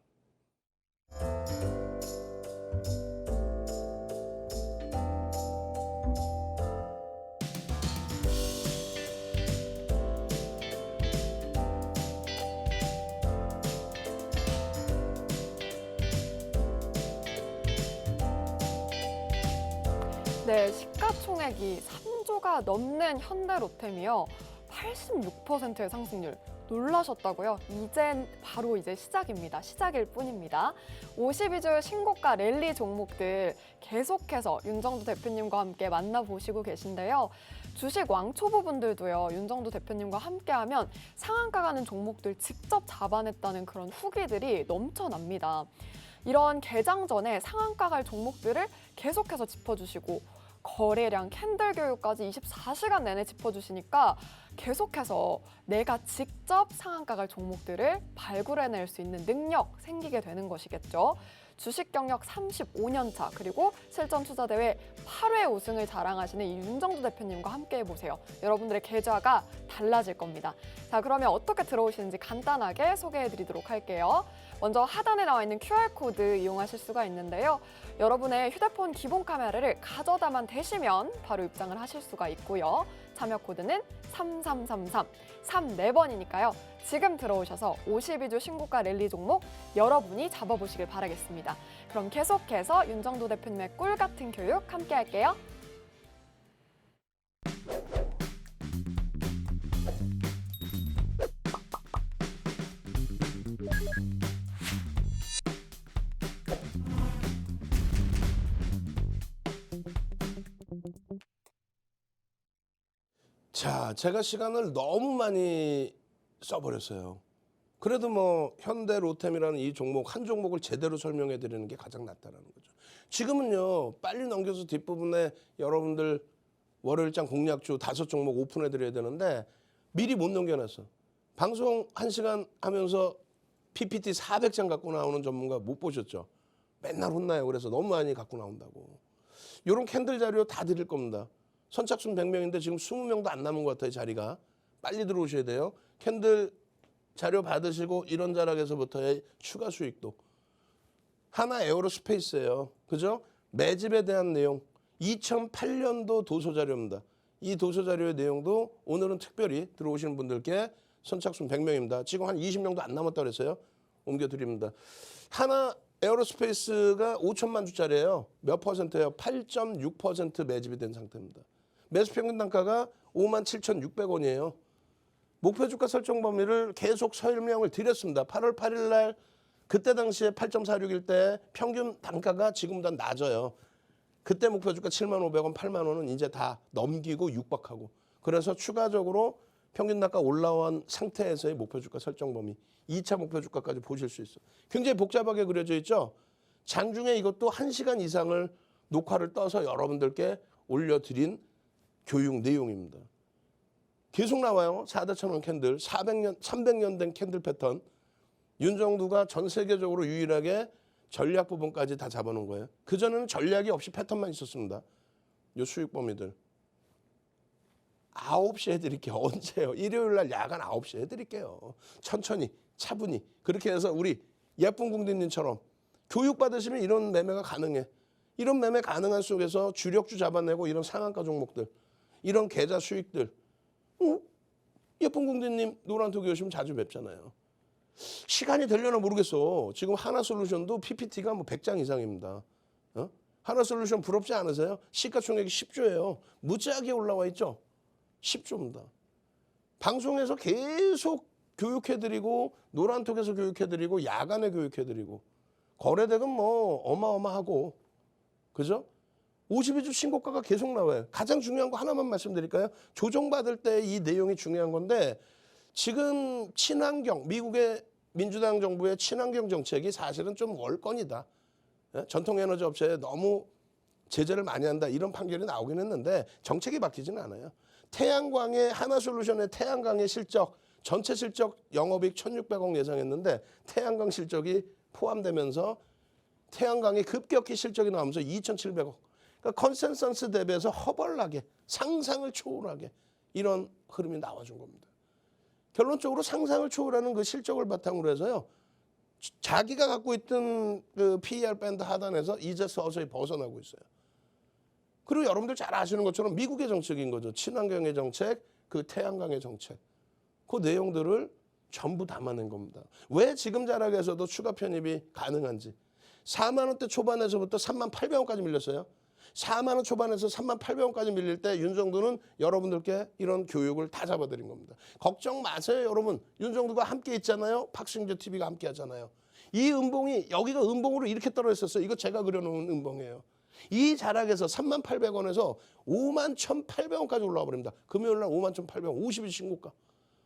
네, 시가총액이 3조가 넘는 현대로템이요. 86%의 상승률. 놀라셨다고요? 이젠 바로 이제 시작입니다. 시작일 뿐입니다. 52주 신고가 랠리 종목들 계속해서 윤정두 대표님과 함께 만나보시고 계신데요. 주식 왕초보분들도요. 윤정두 대표님과 함께하면 상한가 가는 종목들 직접 잡아냈다는 그런 후기들이 넘쳐납니다. 이런 개장 전에 상한가 갈 종목들을 계속해서 짚어주시고 거래량, 캔들 교육까지 24시간 내내 짚어주시니까 계속해서 내가 직접 상한가 갈 종목들을 발굴해낼 수 있는 능력 생기게 되는 것이겠죠. 주식 경력 35년 차 그리고 실전 투자 대회 8회 우승을 자랑하시는 이 윤정두 대표님과 함께 해보세요. 여러분들의 계좌가 달라질 겁니다. 자, 그러면 어떻게 들어오시는지 간단하게 소개해드리도록 할게요. 먼저 하단에 나와 있는 QR코드 이용하실 수가 있는데요. 여러분의 휴대폰 기본 카메라를 가져다만 대시면 바로 입장을 하실 수가 있고요. 참여 코드는 3333, 34번이니까요. 지금 들어오셔서 52주 신고가 랠리 종목 여러분이 잡아보시길 바라겠습니다. 그럼 계속해서 윤정두 대표님의 꿀 같은 교육 함께 할게요. 자, 제가 시간을 너무 많이 써버렸어요. 그래도 뭐 현대로템이라는 이 종목 한 종목을 제대로 설명해 드리는 게 가장 낫다라는 거죠. 지금은요. 빨리 넘겨서 뒷부분에 여러분들 월요일장 공략주 5종목 오픈해 드려야 되는데 미리 못 넘겨놨어. 방송 1시간 하면서 PPT 400장 갖고 나오는 전문가 못 보셨죠? 맨날 혼나요. 그래서 너무 많이 갖고 나온다고. 이런 캔들 자료 다 드릴 겁니다. 선착순 100명인데 지금 20명도 안 남은 것 같아요. 자리가. 빨리 들어오셔야 돼요. 캔들 자료 받으시고 이런 자락에서부터의 추가 수익도. 하나 에어로스페이스예요. 그죠? 매집에 대한 내용. 2008년도 도서 자료입니다. 이 도서 자료의 내용도 오늘은 특별히 들어오시는 분들께 선착순 100명입니다. 지금 한 20명도 안 남았다고 그랬어요. 옮겨드립니다. 하나 에어로스페이스가 5천만 주짜리예요. 몇 퍼센트예요? 8.6% 매집이 된 상태입니다. 매수 평균 단가가 57,600원이에요. 목표 주가 설정 범위를 계속 설명을 드렸습니다. 8월 8일 날 그때 당시에 8.46일 때 평균 단가가 지금보다 낮아요. 그때 목표 주가 7,500원, 8만 원은 이제 다 넘기고 육박하고, 그래서 추가적으로 평균 단가 올라온 상태에서의 목표 주가 설정 범위 2차 목표 주가까지 보실 수 있어요. 굉장히 복잡하게 그려져 있죠. 장중에 이것도 1시간 이상을 녹화를 떠서 여러분들께 올려드린 교육 내용입니다. 계속 나와요. 4대천원 캔들, 300년 된 캔들 패턴. 윤정두가 전 세계적으로 유일하게 전략 부분까지 다 잡아놓은 거예요. 그전에는 전략이 없이 패턴만 있었습니다. 요 수익 범위들. 9시에 해드릴게요. 언제요? 일요일 날 야간 9시에 해드릴게요. 천천히, 차분히. 그렇게 해서 우리 예쁜 궁디님처럼 교육받으시면 이런 매매가 가능해. 이런 매매 가능한 속에서 주력주 잡아내고 이런 상한가 종목들, 이런 계좌 수익들. 예쁜 궁디님 노란톡에 오시면 자주 뵙잖아요. 시간이 되려나 모르겠어. 지금 하나솔루션도 PPT가 뭐 100장 이상입니다. 하나솔루션 부럽지 않으세요? 시가총액이 10조예요. 무지하게 올라와 있죠? 10조입니다. 방송에서 계속 교육해드리고, 노란톡에서 교육해드리고, 야간에 교육해드리고, 거래대금 뭐 어마어마하고, 그죠? 52주 신고가가 계속 나와요. 가장 중요한 거 하나만 말씀드릴까요? 조정받을 때 이 내용이 중요한 건데, 지금 친환경, 미국의 민주당 정부의 친환경 정책이 사실은 좀 월권이다. 전통에너지 업체에 너무 제재를 많이 한다, 이런 판결이 나오긴 했는데 정책이 바뀌지는 않아요. 태양광의 하나솔루션의 태양광의 실적, 전체 실적 영업이익 1,600억 예상했는데 태양광 실적이 포함되면서 태양광이 급격히 실적이 나오면서 2,700억. 그러니까 컨센서스 대비해서 허벌나게, 상상을 초월하게 이런 흐름이 나와준 겁니다. 결론적으로 상상을 초월하는 그 실적을 바탕으로 해서요, 자기가 갖고 있던 그 PER 밴드 하단에서 이제 서서히 벗어나고 있어요. 그리고 여러분들 잘 아시는 것처럼 미국의 정책인 거죠. 친환경의 정책, 그 태양광의 정책. 그 내용들을 전부 담아낸 겁니다. 왜 지금 자락에서도 추가 편입이 가능한지. 4만 원대 초반에서부터 3만 800원까지 밀렸어요. 4만 원 초반에서 3만 800원까지 밀릴 때 윤정두는 여러분들께 이런 교육을 다 잡아드린 겁니다. 걱정 마세요, 여러분. 윤정두가 함께 있잖아요. 박승재 TV가 함께 하잖아요. 이 음봉이, 여기가 음봉으로 이렇게 떨어졌었어요. 이거 제가 그려놓은 음봉이에요. 이 자락에서 3만 800원에서 5만 1,800원까지 올라와 버립니다. 금요일 날 5만 1,800원, 50일 신고가.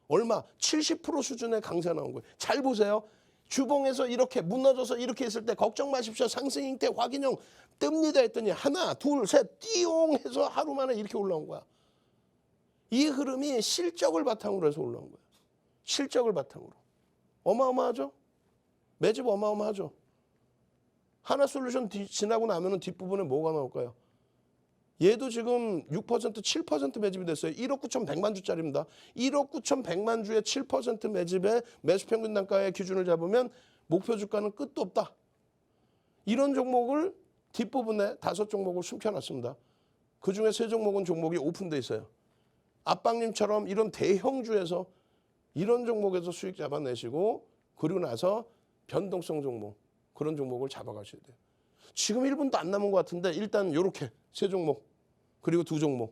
얼마? 70% 수준의 강세 나온 거예요. 잘 보세요. 주봉에서 이렇게 무너져서 이렇게 있을 때 걱정 마십시오. 상승 형태 확인형 뜹니다 했더니 하나, 둘, 셋 띠용 해서 하루 만에 이렇게 올라온 거야. 이 흐름이 실적을 바탕으로 해서 올라온 거예요. 실적을 바탕으로. 어마어마하죠? 매집 어마어마하죠? 하나솔루션 지나고 나면은 뒷부분에 뭐가 나올까요? 얘도 지금 6%, 7% 매집이 됐어요. 1억 9,100만 주짜리입니다. 1억 9,100만 주의 7% 매집에 매수 평균 단가의 기준을 잡으면 목표 주가는 끝도 없다. 이런 종목을 뒷부분에 5종목을 숨겨놨습니다. 그중에 3종목은 종목이 오픈돼 있어요. 압박님처럼 이런 대형주에서 이런 종목에서 수익 잡아내시고, 그리고 나서 변동성 종목, 그런 종목을 잡아가셔야 돼요. 지금 1분도 안 남은 것 같은데 일단 이렇게 3종목 그리고 2종목.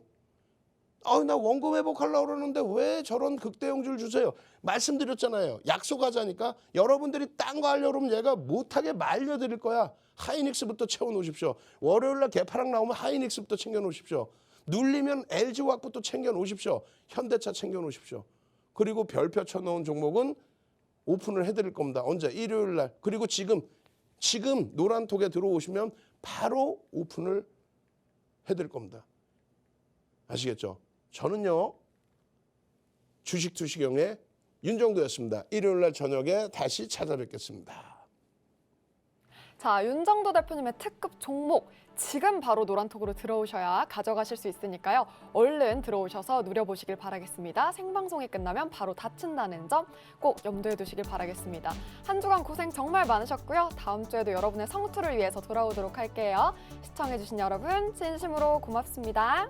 나 원금 회복하려고 그러는데 왜 저런 극대형주를 주세요? 말씀드렸잖아요. 약속하자니까. 여러분들이 딴 거 하려고 그러면 얘가 못하게 말려드릴 거야. 하이닉스부터 채워놓으십시오. 월요일날 개파락 나오면 하이닉스부터 챙겨놓으십시오. 눌리면 LG화학부터 챙겨놓으십시오. 현대차 챙겨놓으십시오. 그리고 별표 쳐놓은 종목은 오픈을 해드릴 겁니다. 언제? 일요일날. 그리고 지금 노란톡에 들어오시면 바로 오픈을 해드릴 겁니다. 아시겠죠? 저는요, 주식투시경의 윤정두였습니다. 일요일날 저녁에 다시 찾아뵙겠습니다. 자, 윤정두 대표님의 특급 종목 지금 바로 노란톡으로 들어오셔야 가져가실 수 있으니까요. 얼른 들어오셔서 누려보시길 바라겠습니다. 생방송이 끝나면 바로 닫힌다는 점 꼭 염두에 두시길 바라겠습니다. 한 주간 고생 정말 많으셨고요. 다음 주에도 여러분의 성투를 위해서 돌아오도록 할게요. 시청해주신 여러분 진심으로 고맙습니다.